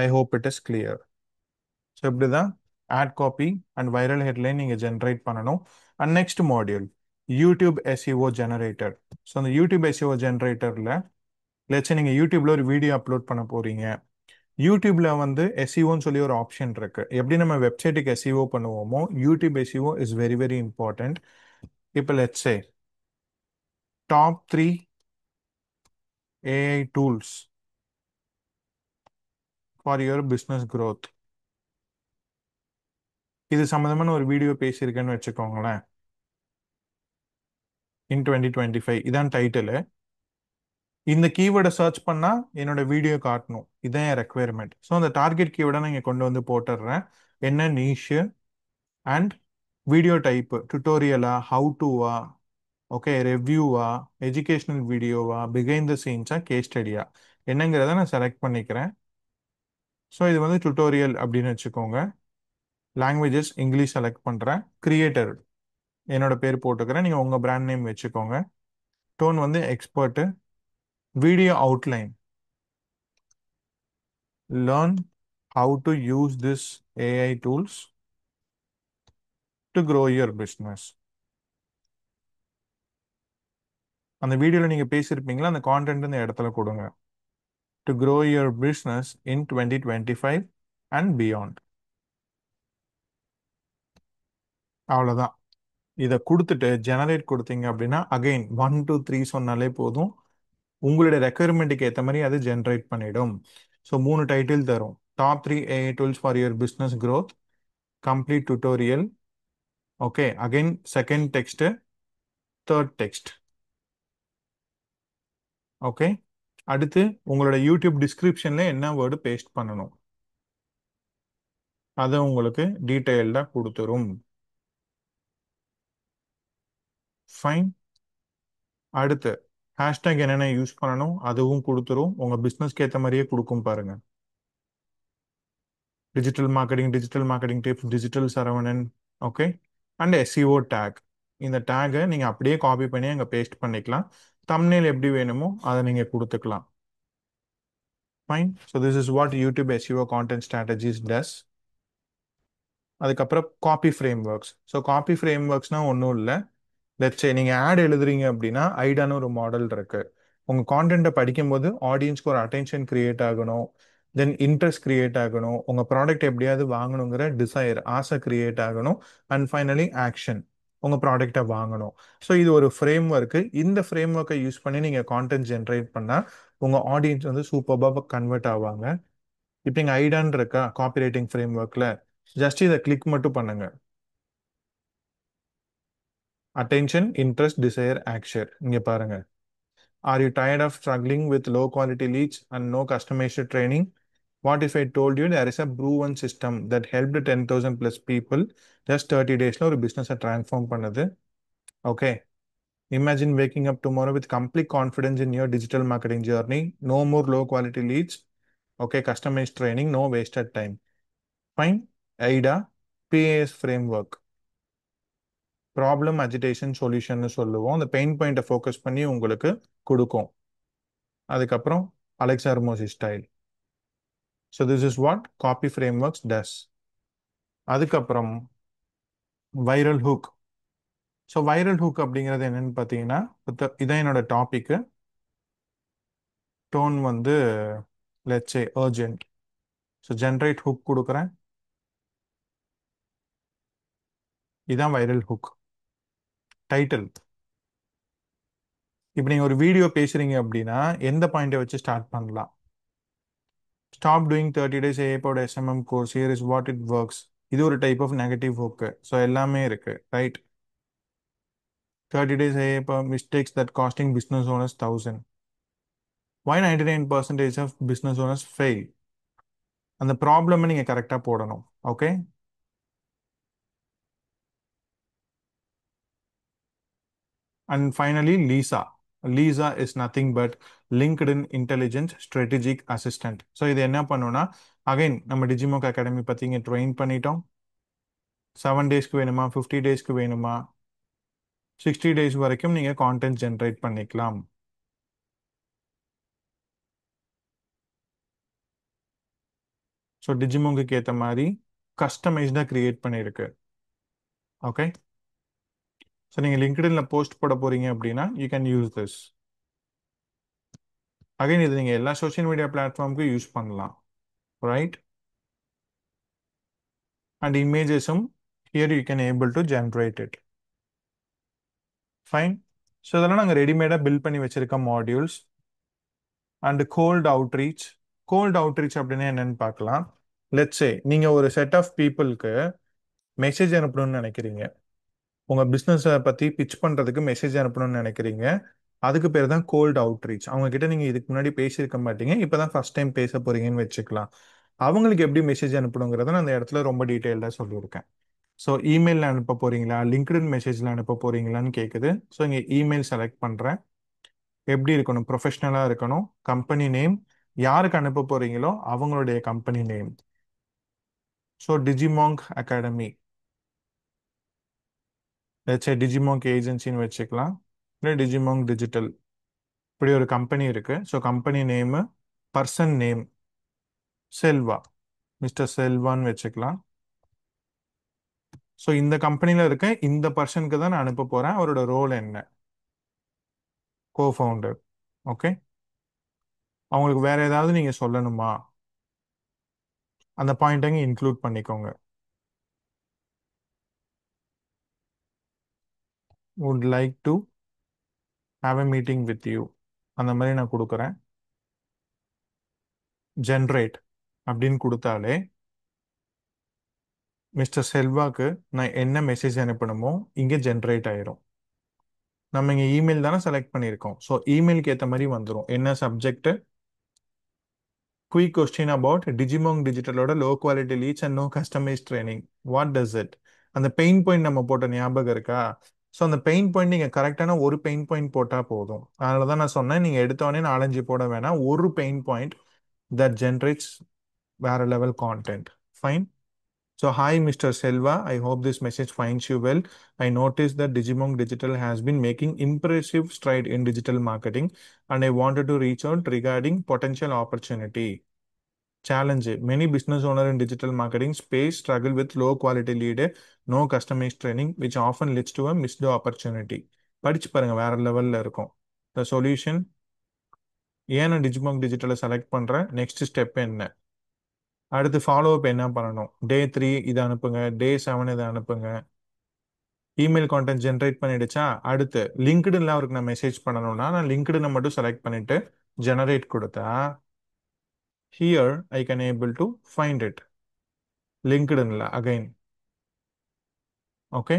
I hope it is clear. So இப்படி தான் ad copy and viral headline நீங்கள் ஜென்ரேட் பண்ணணும். And next module YouTube SEO generator. So அந்த யூடியூப் எஸ்இஓ ஜெனரேட்டரில் லெட்ஸ் நீங்கள் யூடியூப்ல ஒரு வீடியோ அப்லோட் பண்ண போறீங்க. யூடியூப்ல வந்து எஸ்இஓன்னு சொல்லி ஒரு ஆப்ஷன் இருக்கு. எப்படி நம்ம வெப்சைட்டுக்கு எஸ்இஓ பண்ணுவோமோ YouTube SEO is very very important. இப்போ let's say top 3 AI tools for your business growth. இது சம்மந்தமான ஒரு வீடியோ பேசியிருக்கேன்னு வச்சுக்கோங்களேன். இன் 2025 இதான் டைட்டில். இந்த கீவேர்டை சர்ச் பண்ணா என்னோட வீடியோ காட்டணும், இதான் என் ரெக்குயர்மெண்ட். ஸோ அந்த டார்கெட் கீவேர்டை நான் இங்கே கொண்டு வந்து போட்டுடுறேன். என்ன நீஷு அண்ட் வீடியோ டைப்பு, டுட்டோரியலா, ஹவு டுவா, ஓகே, ரெவ்யூவா, எஜுகேஷனல் வீடியோவா, பிஹைண்ட் த சீன்ஸா, கேஸ் ஸ்டடியா, என்னங்கிறத நான் செலக்ட் பண்ணிக்கிறேன். ஸோ இது வந்து டுட்டோரியல் அப்படின்னு வச்சுக்கோங்க. லாங்குவேஜஸ் இங்கிலீஷ் செலக்ட் பண்ணுறேன். கிரியேட்டர் என்னோட பேர் போட்டுக்கிறேன், நீங்கள் உங்கள் பிராண்ட் நேம் வச்சுக்கோங்க. டோன் வந்து expert. Video outline, learn how to use this AI tools to grow your business. அந்த வீடியோவில் நீங்கள் பேசியிருப்பீங்களா, அந்த கான்டென்ட் இந்த இடத்துல கொடுங்க. To grow your business in 2025 and beyond. அவ்வளோதான். இதை கொடுத்துட்டு ஜெனரேட் கொடுத்தீங்க அப்படின்னா அகைன் 1 2 3 சொன்னாலே போதும். உங்களுடைய ரெக்குயர்மெண்ட்டுக்கு ஏற்ற மாதிரி அது ஜென்ரேட் பண்ணிடும். ஸோ 3 டைட்டில் தரும். Top 3 AI tools for your business growth, complete tutorial. Okay, again second text, third text. Okay, அடுத்து உங்களோட யூடியூப் டிஸ்கிரிப்ஷன்ல என்ன வேர்டு பேஸ்ட் பண்ணணும் அதை உங்களுக்கு டீட்டெயில்டாக கொடுத்துரும். ஃபைன். அடுத்து ஹேஷ்டேக் என்னென்ன யூஸ் பண்ணணும் அதுவும் கொடுத்துரும். உங்கள் பிஸ்னஸ்க்கு ஏற்ற மாதிரியே கொடுக்கும் பாருங்க. Digital marketing tips, digital Saravanan. Okay, and SEO take. இந்த டேகை நீங்கள் அப்படியே காப்பி பண்ணி அங்கே பேஸ்ட் பண்ணிக்கலாம். தம்ப்நெயில் எப்படி வேணுமோ அதை நீங்கள் கொடுத்துக்கலாம். Fine. So this is what YouTube SEO content strategies does. அதுக்கப்புறம் copy frameworks. So copy ஃப்ரேம் ஒர்க்ஸ்னால் ஒன்றும் இல்லை. லெட்ஸே நீங்கள் ஆட் எழுதுறீங்க அப்படின்னா ஐடான்னு ஒரு மாடல் இருக்கு. உங்கள் கான்டென்ட்டை படிக்கும்போது ஆடியன்ஸ்க்கு ஒரு அட்டென்ஷன் கிரியேட் ஆகணும், தென் இன்ட்ரெஸ்ட் கிரியேட் ஆகணும், உங்கள் ப்ராடக்ட் எப்படியாவது வாங்கணுங்கிற டிசைர், ஆசை கிரியேட் ஆகணும், அண்ட் ஃபைனலி ஆக்ஷன், உங்கள் ப்ராடக்டை வாங்கணும். ஸோ இது ஒரு ஃப்ரேம் ஒர்க்கு. இந்த ஃப்ரேம் ஒர்க்கை யூஸ் பண்ணி நீங்கள் கான்டென்ட் ஜென்ரேட் பண்ணால் உங்கள் ஆடியன்ஸ் வந்து சூப்பராக கன்வெர்ட் ஆவாங்க. இப்போ இங்கே ஐடான் இருக்கா காப்பி ரைட்டிங் ஃப்ரேம் ஒர்க்கில், ஜஸ்ட் இதை கிளிக் மட்டும் பண்ணுங்க. Attention, interest, desire, action. இங்கே பாருங்க. Are you tired of struggling with low quality leads and no customized training? What if I told you there is a proven system that helped 10,000 plus people just 30 days ஒரு business transform பண்ணுது? Okay. Imagine waking up tomorrow with complete confidence in your digital marketing journey. No more low quality leads. Okay. Customized training, no wasted time. Fine. AIDA, PAS framework. Problem agitation solution சொல்லுவோம். அந்த பெயின் பாயிண்ட்டை ஃபோக்கஸ் பண்ணி உங்களுக்கு கொடுக்கும். அதுக்கப்புறம் Alex Hormozi style. So this is what copy frameworks does. அதுக்கப்புறம் viral hook. So viral hook அப்படிங்கிறது என்னன்னு பார்த்தீங்கன்னா, இதான் என்னோட டாபிக்கு. டோன் வந்து let's say urgent. So generate hook கொடுக்குறேன். இதான் வைரல் ஹூக். டைட்டில். இப்போ நீங்கள் ஒரு வீடியோ பேசுறீங்க அப்படின்னா எந்த பாயிண்டை வச்சு ஸ்டார்ட் பண்ணலாம்? ஸ்டாப் டூயிங் 30 days ஏஐபோட SMM course, here is what it works. இது ஒரு type of negative hook. So எல்லாமே இருக்கு, ரைட்? 30 days ஏஐபோ mistakes that costing business owners 1000. Why 99% of business owners fail? அந்த ப்ராப்ளமை நீங்கள் கரெக்டாக போடணும். Okay, and finally Lisa. Lisa is nothing but LinkedIn intelligence strategic assistant. So இது என்ன பண்ணுன்னா, அகைன் நம்ம டிஜிமோக் அகாடமி பற்றி இங்கே ட்ரெயின் பண்ணிட்டோம். 7 டேஸ்க்கு வேணுமா, 50 டேஸ்க்கு வேணுமா, 60 days வரைக்கும் நீங்கள் கான்டென்ட் ஜென்ரேட் பண்ணிக்கலாம். ஸோ டிஜிமோங்குக்கு ஏற்ற மாதிரி கஸ்டமைஸ்டாக கிரியேட் பண்ணியிருக்கு. ஓகே, ஸோ நீங்கள் லிங்க்டின்ல போஸ்ட் போட போறீங்க அப்படின்னா you can use this. Again இது நீங்கள் எல்லா சோஷியல் மீடியா பிளாட்ஃபார்முக்கும் யூஸ் பண்ணலாம், ரைட்? அண்ட் இமேஜஸும் here you can able to generate it. Fine. So இதெல்லாம் நாங்கள் ரெடிமேடாக பில்ட் பண்ணி வச்சிருக்க modules. And cold outreach. Cold outreach அப்படின்னா என்னன்னு பார்க்கலாம். லெட்ஸே நீங்கள் ஒரு செட் ஆஃப் பீப்புளுக்கு மெசேஜ் அனுப்பணும்னு நினைக்கிறீங்க. உங்கள் பிஸ்னஸை பற்றி பிச் பண்ணுறதுக்கு மெசேஜ் அனுப்பணும்னு நினைக்கிறீங்க. அதுக்கு பேர் தான் கோல்ட் அவுட்ரீச். அவங்க கிட்ட நீங்கள் இதுக்கு முன்னாடி பேசியிருக்க மாட்டீங்க, இப்போ தான் ஃபர்ஸ்ட் டைம் பேச போறீங்கன்னு வச்சுக்கலாம். அவங்களுக்கு எப்படி மெசேஜ் அனுப்பணுங்கிறத நான் அந்த இடத்துல ரொம்ப டீட்டெயில்டாக சொல்லியிருக்கேன். ஸோ இமெயிலில் அனுப்ப போகிறீங்களா, லிங்க்டின் மெசேஜில் அனுப்ப போகிறீங்களான்னு கேட்குது. ஸோ இங்கே இமெயில் செலக்ட் பண்ணுறேன். எப்படி இருக்கணும்? ப்ரொஃபஷ்னலாக இருக்கணும். கம்பெனி நேம், யாருக்கு அனுப்ப போகிறீங்களோ அவங்களுடைய கம்பெனி நேம். ஸோ டிஜிமாங்க் அகாடமி, வச்சு டிஜிமாங்க் ஏஜென்சின்னு வச்சுக்கலாம், இல்லை டிஜிமாங்க் டிஜிட்டல், இப்படி ஒரு கம்பெனி இருக்குது. So company name, person name Selva, mister செல்வான்னு வச்சுக்கலாம். ஸோ இந்த கம்பெனியில் இருக்க இந்த பர்சனுக்கு தான் நான் அனுப்ப போகிறேன். அவரோட ரோல் என்ன? கோஃபவுண்டர். ஓகே. அவங்களுக்கு வேற ஏதாவது நீங்கள் சொல்லணுமா? அந்த பாயிண்ட்டை இன்க்ளூட் பண்ணிக்கோங்க. Would like to have a meeting with you, அந்த மாதிரி நான் கொடுக்குறேன். ஜென்ரேட் அப்படின்னு கொடுத்தாலே மிஸ்டர் செல்வாக்கு நான் என்ன மெசேஜ் அனுப்பணுமோ இங்கே ஜென்ரேட் ஆயிரும். நம்ம இங்கே இமெயில் தானே செலக்ட் பண்ணியிருக்கோம். ஸோ இமெயிலுக்கு ஏற்ற மாதிரி வந்துடும். என்ன சப்ஜெக்ட்? குயிக் கொஸ்டின் அபவுட் டிஜிமாங் டிஜிட்டலோட low quality leads and no customise training. What does it? அந்த பெயின் பாயிண்ட் நம்ம போட்ட ஞாபகம் இருக்கா? ஸோ அந்த பெயின் பாயிண்ட் நீங்கள் கரெக்டான ஒரு பெயின் பாயிண்ட் போட்டால் போதும். அதனால தான் நான் சொன்னேன், நீங்கள் எடுத்தோடனே 4-5 போட வேணாம். ஒரு பெயின் பாயிண்ட் that generates வேற level content. Fine. So, hi, Mr. Selva. I hope this message finds you well. I noticed that Digimon Digital has been making impressive stride in digital marketing, and I wanted to reach out regarding potential opportunity. Challenge. Many business owners in digital marketing space struggle with low quality lead, no customized training, which often leads to a missed opportunity. படிச்சு பாருங்க, வேற லெவல்ல இருக்கும். The solution. ஏன் நான் டிஜிமாங் டிஜிட்டலை செலக்ட் பண்றேன்? நெக்ஸ்ட் ஸ்டெப் என்ன? அடுத்து ஃபாலோ அப் என்ன பண்ணணும்? டே 3 இதை அனுப்புங்க, டே 7 இதை அனுப்புங்க. இமெயில் கான்டென்ட் ஜென்ரேட் பண்ணிடுச்சா? அடுத்து லிங்க்டின்ல அவருக்கு நான் மெசேஜ் பண்ணணும்னா நான் லிங்க்டினை மட்டும் செலக்ட் பண்ணிட்டு ஜெனரேட் கொடுத்தா here I can able to find it லிங்க்டின்ல அகைன். ஓகே.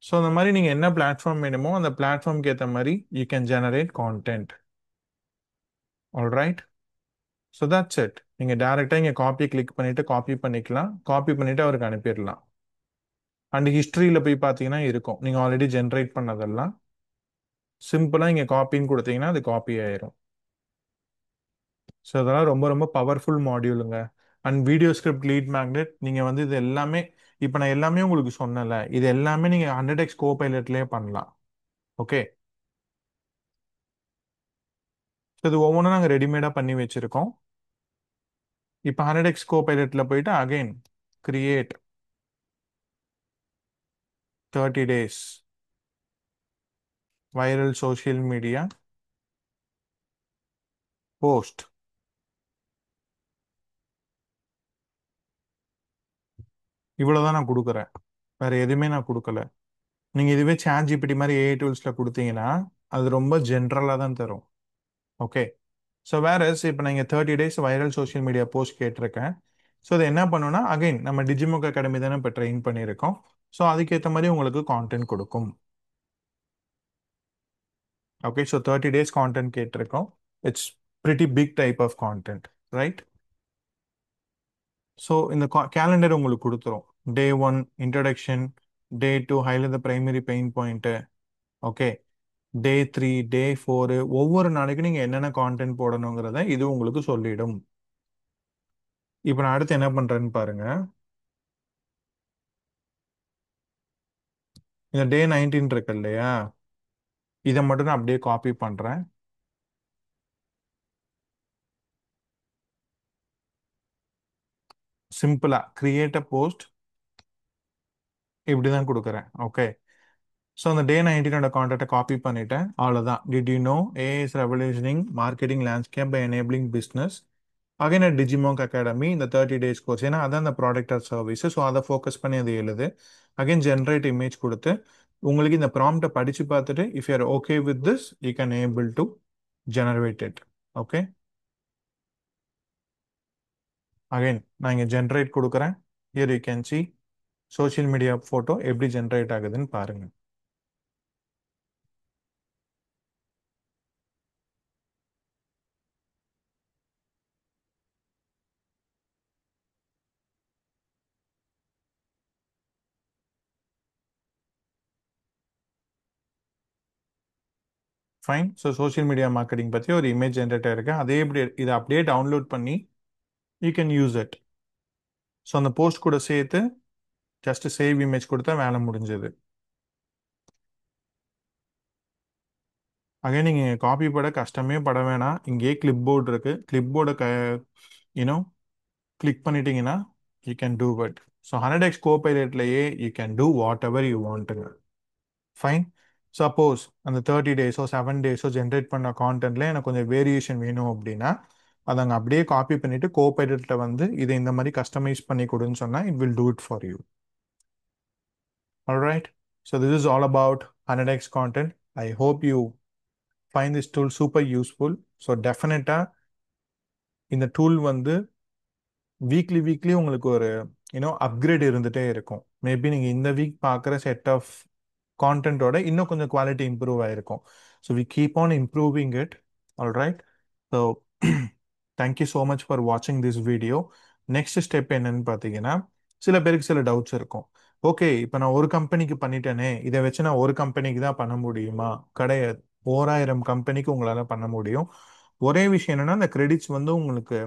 ஸோ அந்த மாதிரி நீங்கள் என்ன பிளாட்ஃபார்ம் வேணுமோ அந்த பிளாட்ஃபார்ம்க்கு ஏற்ற மாதிரி you can generate content. Alright. So that's it. நீங்கள் டேரெக்டாக இங்கே காப்பி கிளிக் பண்ணிட்டு காப்பி பண்ணிக்கலாம். காப்பி பண்ணிட்டு அவருக்கு அனுப்பிடலாம். அண்ட் ஹிஸ்ட்ரியில் போய் பார்த்தீங்கன்னா இருக்கும், நீங்கள் ஆல்ரெடி ஜென்ரேட் பண்ணதெல்லாம் சிம்பிளாக இங்கே காப்பின்னு கொடுத்தீங்கன்னா அது காப்பி ஆயிரும். ஸோ அதெல்லாம் ரொம்ப ரொம்ப பவர்ஃபுல் மாடியூலுங்க. And video script, lead magnet, நீங்கள் வந்து இது எல்லாமே இப்போ நான் எல்லாமே உங்களுக்கு சொன்னல, இது எல்லாமே நீங்கள் 100x கோபைலட்லேயே பண்ணலாம். ஓகே. ஸோ இது ஒவ்வொன்றும் நாங்கள் ரெடிமேடாக பண்ணி வச்சுருக்கோம். இப்போ 100x கோபைலட்டில் போயிட்டு again create 30 days viral social media post. இவ்வளோதான் நான் கொடுக்குறேன், வேற எதுவுமே நான் கொடுக்கல. நீங்கள் இதுவே சாட் ஜிபிடி மாதிரி ஏஐ டூல்ஸில் கொடுத்தீங்கன்னா அது ரொம்ப ஜென்ரலாக தான் தரும். ஓகே. ஸோ வேற இப்போ நீங்கள் 30 days viral social media post கேட்டிருக்கேன். ஸோ அதை என்ன பண்ணுன்னா அகைன் நம்ம டிஜிமுக் அகாடமி தானே இப்போ ட்ரெயின் பண்ணியிருக்கோம். ஸோ அதுக்கேற்ற மாதிரி உங்களுக்கு கான்டென்ட் கொடுக்கும். ஓகே. ஸோ 30 days கான்டென்ட் கேட்டிருக்கோம். It's pretty big type of content, right? So இந்த கேலண்டர் உங்களுக்கு கொடுத்துரும். Day 1 introduction, day 2 highlight the primary pain point. Okay. Day 3, day 4 ஒவ்வொரு நாளைக்கும் நீங்கள் என்னென்ன கான்டென்ட் போடணுங்கிறத இது உங்களுக்கு சொல்லிடும். இப்போ நான் அடுத்து என்ன பண்ணுறேன்னு பாருங்க. இந்த டே 19 இருக்கு இல்லையா, இதை மட்டும் நான் அப்படியே காப்பி பண்ணுறேன். சிம்பிளாக கிரியேட் அ போஸ்ட் இப்படி தான் கொடுக்குறேன். ஓகே. ஸோ அந்த டே 19ஓட கான்டெக்டை காப்பி பண்ணிட்டேன். அவ்வளோதான். Did you know AI is revolutionising marketing landscape by enabling business. Again at டிஜிமாங்க் அகாடமி இந்த 30 days கோர்ஸ், ஏன்னா அதான் அந்த ப்ராடக்ட் ஆர் சர்வீஸ். ஸோ அதை ஃபோக்கஸ் பண்ணி அது எழுது. அகைன் ஜென்ரேட் இமேஜ் கொடுத்து உங்களுக்கு இந்த ப்ராம்ப்டை படித்து பார்த்துட்டு if you R okay with this you can able to generate it. Okay. Again நான் இங்கே ஜென்ரேட் கொடுக்குறேன். Here you can see social media photo எப்படி ஜென்ரேட் ஆகுதுன்னு பாருங்க. Fine. So social media marketing பற்றி ஒரு இமேஜ் ஜென்ரேட்டர் இருக்கு. அதே இப்படி இதை அப்படியே டவுன்லோட் பண்ணி you can use it. So அந்த போஸ்ட் கூட சேர்த்து ஜஸ்ட் சேவ் இமேஜ் கொடுத்தா வேலை முடிஞ்சது. அகைன் நீங்கள் காப்பி பட கஷ்டமே பட வேணாம். இங்கேயே கிளிப் போர்டு இருக்கு. கிளிப் போர்டை யூனோ கிளிக் பண்ணிட்டீங்கன்னா you can do it. So 100x கோபைலட்லேயே you can do whatever you வாண்ட்டுங்க. ஃபைன். சப்போஸ் அந்த 30 டேஸோ 7 டேஸோ ஜென்ரேட் பண்ண கான்டென்ட்ல எனக்கு கொஞ்சம் வேரியேஷன் வேணும் அப்படின்னா அதை அங்கே அப்படியே காப்பி பண்ணிட்டு கோபைலட்ல வந்து இதை இந்த மாதிரி கஸ்டமைஸ் பண்ணி கொடுன்னு சொன்னால் it will do it for you. Alright. So this is all about 100x content. I hope you find this tool super useful. So definitely இந்த டூல் வந்து வீக்லி உங்களுக்கு ஒரு அப்கிரேட் இருந்துகிட்டே இருக்கும். மேபி நீங்கள் இந்த வீக் பார்க்குற செட் ஆஃப் கான்டென்ட்டோட இன்னும் கொஞ்சம் குவாலிட்டி இம்ப்ரூவ் ஆகிருக்கும். So we keep on improving it. Alright. So thank you so much for வாட்சிங் திஸ் வீடியோ. நெக்ஸ்ட் ஸ்டெப் என்னன்னு பார்த்தீங்கன்னா, சில பேருக்கு சில டவுட்ஸ் இருக்கும். ஓகே, இப்போ நான் ஒரு கம்பெனிக்கு பண்ணிட்டேனே, இதை வச்சு நான் ஒரு கம்பெனிக்கு தான் பண்ண முடியுமா? கிடையாது. 1000 கம்பெனிக்கு உங்களால் பண்ண முடியும். ஒரே விஷயம் என்னன்னா, அந்த கிரெடிட்ஸ் வந்து உங்களுக்கு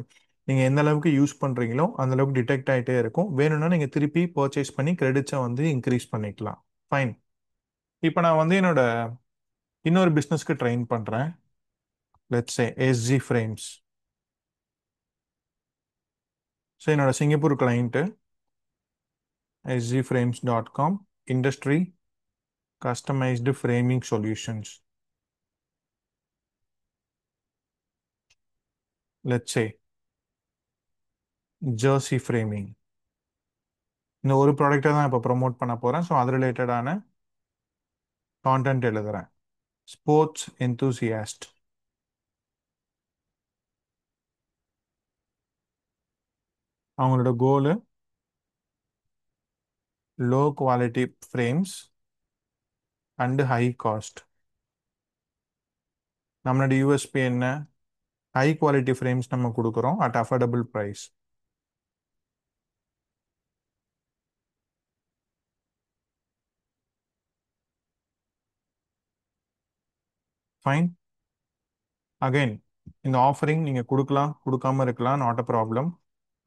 நீங்கள் எந்த அளவுக்கு யூஸ் பண்ணுறீங்களோ அந்த அளவுக்கு டிடெக்ட் ஆகிட்டே இருக்கும். வேணும்னா நீங்கள் திருப்பி பர்ச்சேஸ் பண்ணி கிரெடிட்ஸை வந்து இன்க்ரீஸ் பண்ணிக்கலாம். ஃபைன். இப்போ நான் வந்து என்னோட இன்னொரு பிஸ்னஸ்க்கு ட்ரெயின் பண்ணுறேன். Let's say SG frames. So என்னோட Singapore client sgframes.com, industry customised framing solutions. Let's say jersey framing. இந்த ஒரு ப்ராடக்டை தான் இப்போ ப்ரொமோட் பண்ண போகிறேன். ஸோ அது ரிலேட்டடான கான்டென்ட் எழுதுகிறேன். Sports enthusiast. அவங்களோட goal low quality frames and high cost. நம்மளோட யூஎஸ்பி என்ன? ஹை குவாலிட்டி ஃப்ரேம்ஸ் நம்ம கொடுக்குறோம் at affordable price. Fine. Again இந்த ஆஃபரிங் நீங்கள் கொடுக்கலாம், கொடுக்காம இருக்கலாம், நாட் அ ப்ராப்ளம்.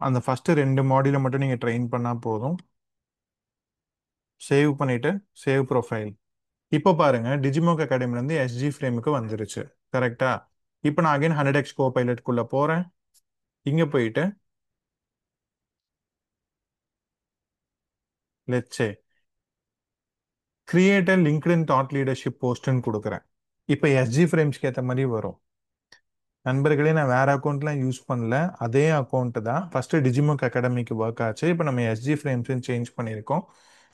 அந்த ஃபஸ்ட்டு 2 மாடியூலை மட்டும் நீங்கள் ட்ரெயின் பண்ணால் போதும். சேவ் பண்ணிவிட்டு சேவ் ப்ரொஃபைல். இப்போ பாருங்கள், டிஜிமோக் அகாடமிலேருந்து எஸ்ஜி ஃப்ரேமுக்கு வந்துருச்சு. கரெக்டா? இப்போ நான் அகைன் 100x கோபைலட்குள்ளே போகிறேன். இங்கே போயிட்டு let's say create a LinkedIn thought leadership போஸ்ட்னு கொடுக்குறேன். இப்போ எஸ்ஜி ஃப்ரேம்ஸ்க்கு ஏற்ற மாதிரி வரும். நண்பர்களே, நான் வேற அக்கௌண்ட்லாம் யூஸ் பண்ணல. அதே அக்கௌண்ட் தான். ஃபர்ஸ்ட் டிஜிமோக் அகாடமிக்கு ஒர்க் ஆச்சு. இப்போ நம்ம எஸ்ஜி ஃப்ரேம்ஸ்ன்னு சேஞ்ச் பண்ணியிருக்கோம்.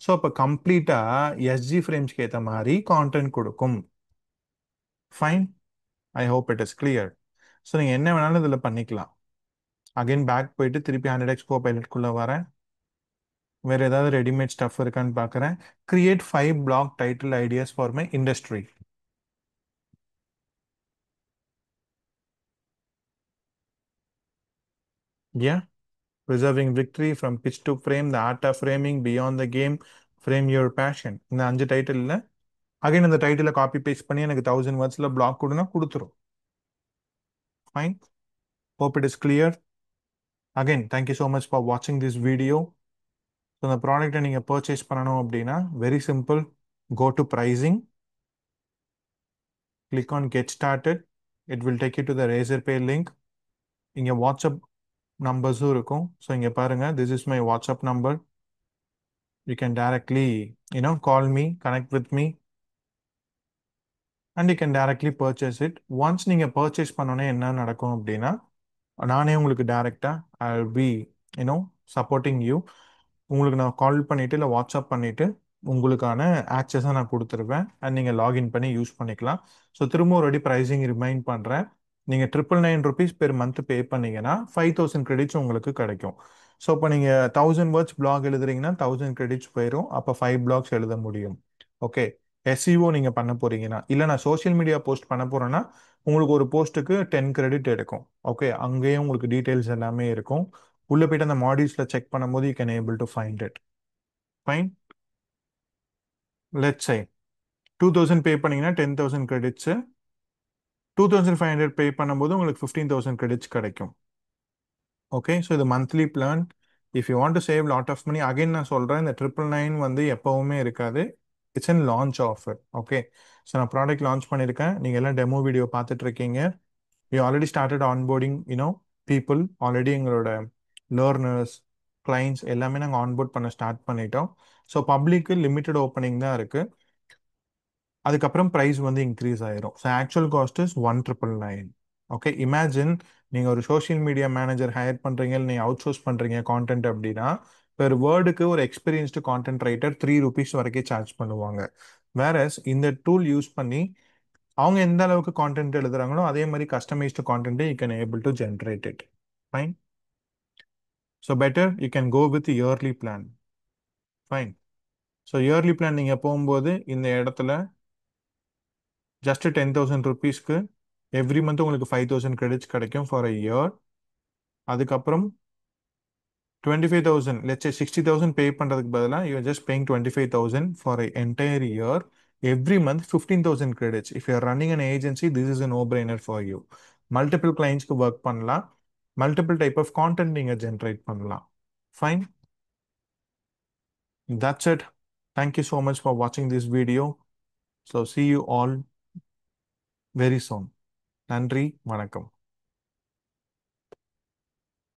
ஸோ இப்போ கம்ப்ளீட்டாக எஸ்ஜி ஃப்ரேம்ஸ்க்கு ஏற்ற மாதிரி கான்டென்ட் கொடுக்கும். Fine. I hope it is clear. So நீங்கள் என்ன வேணாலும் இதில் பண்ணிக்கலாம். அகைன் பேக் போயிட்டு திருப்பி 100x கோபைலட்குள்ளே வரேன். வேறு ஏதாவது ரெடிமேட் ஸ்டஃப் இருக்கான்னு பார்க்குறேன். Create 5 blog title ideas for my industry. Yeah. Preserving victory from pitch to frame, the art of framing, beyond the game, frame your passion. இந்த 5 டைட்டிலில் அகைன் இந்த டைட்டிலை காப்பி பேஸ்ட் பண்ணி எனக்கு 1000 வேர்ட்ஸில் பிளாக் கொடுனா கொடுத்துரும். Fine. Hope it is clear. Again thank you so much for வாட்சிங் திஸ் வீடியோ. ஸோ இந்த ப்ராடக்டை நீங்கள் பர்ச்சேஸ் பண்ணணும் அப்படின்னா very simple. Go to pricing, click on get started. It will take you to the Razorpay link. இங்கே வாட்ஸ்அப் நம்பர்ஸும் இருக்கும். ஸோ இங்கே பாருங்கள், this is my WhatsApp number. You can directly call me, connect with me, and you can directly purchase it. Once நீங்கள் பர்ச்சேஸ் பண்ணோன்னே என்ன நடக்கும் அப்படின்னா, நானே உங்களுக்கு டைரெக்டாக I will be supporting you. உங்களுக்கு நான் கால் பண்ணிவிட்டு இல்லை வாட்ஸ்அப் பண்ணிவிட்டு உங்களுக்கான ஆக்சஸை நான் கொடுத்துருவேன். அண்ட் நீங்கள் லாகின் பண்ணி யூஸ் பண்ணிக்கலாம். ஸோ திரும்ப ஒரு வாட்டி ப்ரைஸிங் ரிமைண்ட் பண்ணுறேன். நீங்கள் 999 பெர் மந்த் பே பண்ணீங்கன்னா 5000 கிரெடிட்ஸ் உங்களுக்கு கிடைக்கும். ஸோ இப்போ நீங்கள் 1000 வேர்ட்ஸ் பிளாக் எழுதுறீங்கன்னா 1000 கிரெடிட்ஸ் போயிடும். அப்போ 5 பிளாக்ஸ் எழுத முடியும். ஓகே. எஸ்இஓ நீங்கள் பண்ண போறீங்கன்னா, இல்லை நான் சோஷியல் மீடியா போஸ்ட் பண்ண போகிறேன்னா உங்களுக்கு ஒரு போஸ்ட்டுக்கு 10 கிரெடிட் எடுக்கும். ஓகே. அங்கேயும் உங்களுக்கு டீட்டெயில்ஸ் எல்லாமே இருக்கும். உள்ளே போயிட்டு அந்த மாடியூல்ஸில் செக் பண்ணும்போது you can able to find it. Fine. Let's say 2000 பே பண்ணீங்கன்னா 10,000 கிரெடிட்ஸு. 2500 பே பண்ணும்போது உங்களுக்கு 15,000 கிரெடிட்ஸ் கிடைக்கும். ஓகே, ஸோ இது monthly plan. If you want to save lot of money, again நான் சொல்கிறேன், இந்த 999 வந்து எப்போவுமே இருக்காது. It's in launch offer. Okay, so நான் ப்ராடக்ட் லான்ச் பண்ணியிருக்கேன். நீங்கள் எல்லாம் டெமோ வீடியோ பார்த்துட்டு இருக்கீங்க. You already started onboarding people. Already எங்களோட லேர்னர்ஸ், கிளைண்ட்ஸ் எல்லாமே நாங்கள் ஆன்போர்ட் பண்ண ஸ்டார்ட் பண்ணிட்டோம். ஸோ பப்ளிக்கு லிமிட்டட் ஓப்பனிங் தான் இருக்குது. அதுக்கப்புறம் ப்ரைஸ் வந்து இன்க்ரீஸ் ஆயிரும். So actual cost is 1999. Okay, imagine நீங்கள் ஒரு சோஷியல் மீடியா மேனேஜர் ஹையர் பண்ணுறீங்க, இல்லை நீங்கள் அவுட் சோர்ஸ் பண்ணுறீங்க கான்டென்ட் அப்படின்னா, பெர் வேர்டுக்கு ஒரு எக்ஸ்பீரியன்ஸ்டு கான்டென்ட் ரைட்டர் ₹3 வரைக்கும் சார்ஜ் பண்ணுவாங்க. வேறஸ் இந்த டூல் யூஸ் பண்ணி அவங்க எந்த அளவுக்கு கான்டென்ட் எழுதுறாங்களோ அதே மாதிரி customised content you can able to generate it. Fine. So better you can go with yearly plan. Fine. So yearly plan நீங்கள் போகும்போது இந்த இடத்துல ஜஸ்ட் ₹10,000 எவ்ரி மந்த் உங்களுக்கு 5,000 கிரெடிட்ஸ் கிடைக்கும் ஃபார் அ இயர். அதுக்கப்புறம் 25,000, லெட்ஸ் சே 60,000 பே பண்ணுறதுக்கு பதிலாக you are just paying 25,000 for a entire year. Every month 15,000 credits. If you are running an agency, this is a no brainer for you. Multiple கிளைண்ட்ஸ்க்கு ஒர்க் பண்ணலாம், மல்டிபிள் டைப் ஆஃப் கான்டென்ட் நீங்கள் ஜென்ரேட் பண்ணலாம். Fine. That's it. Thank you so much for watching this video. So see you all very soon. நன்றி, வணக்கம்.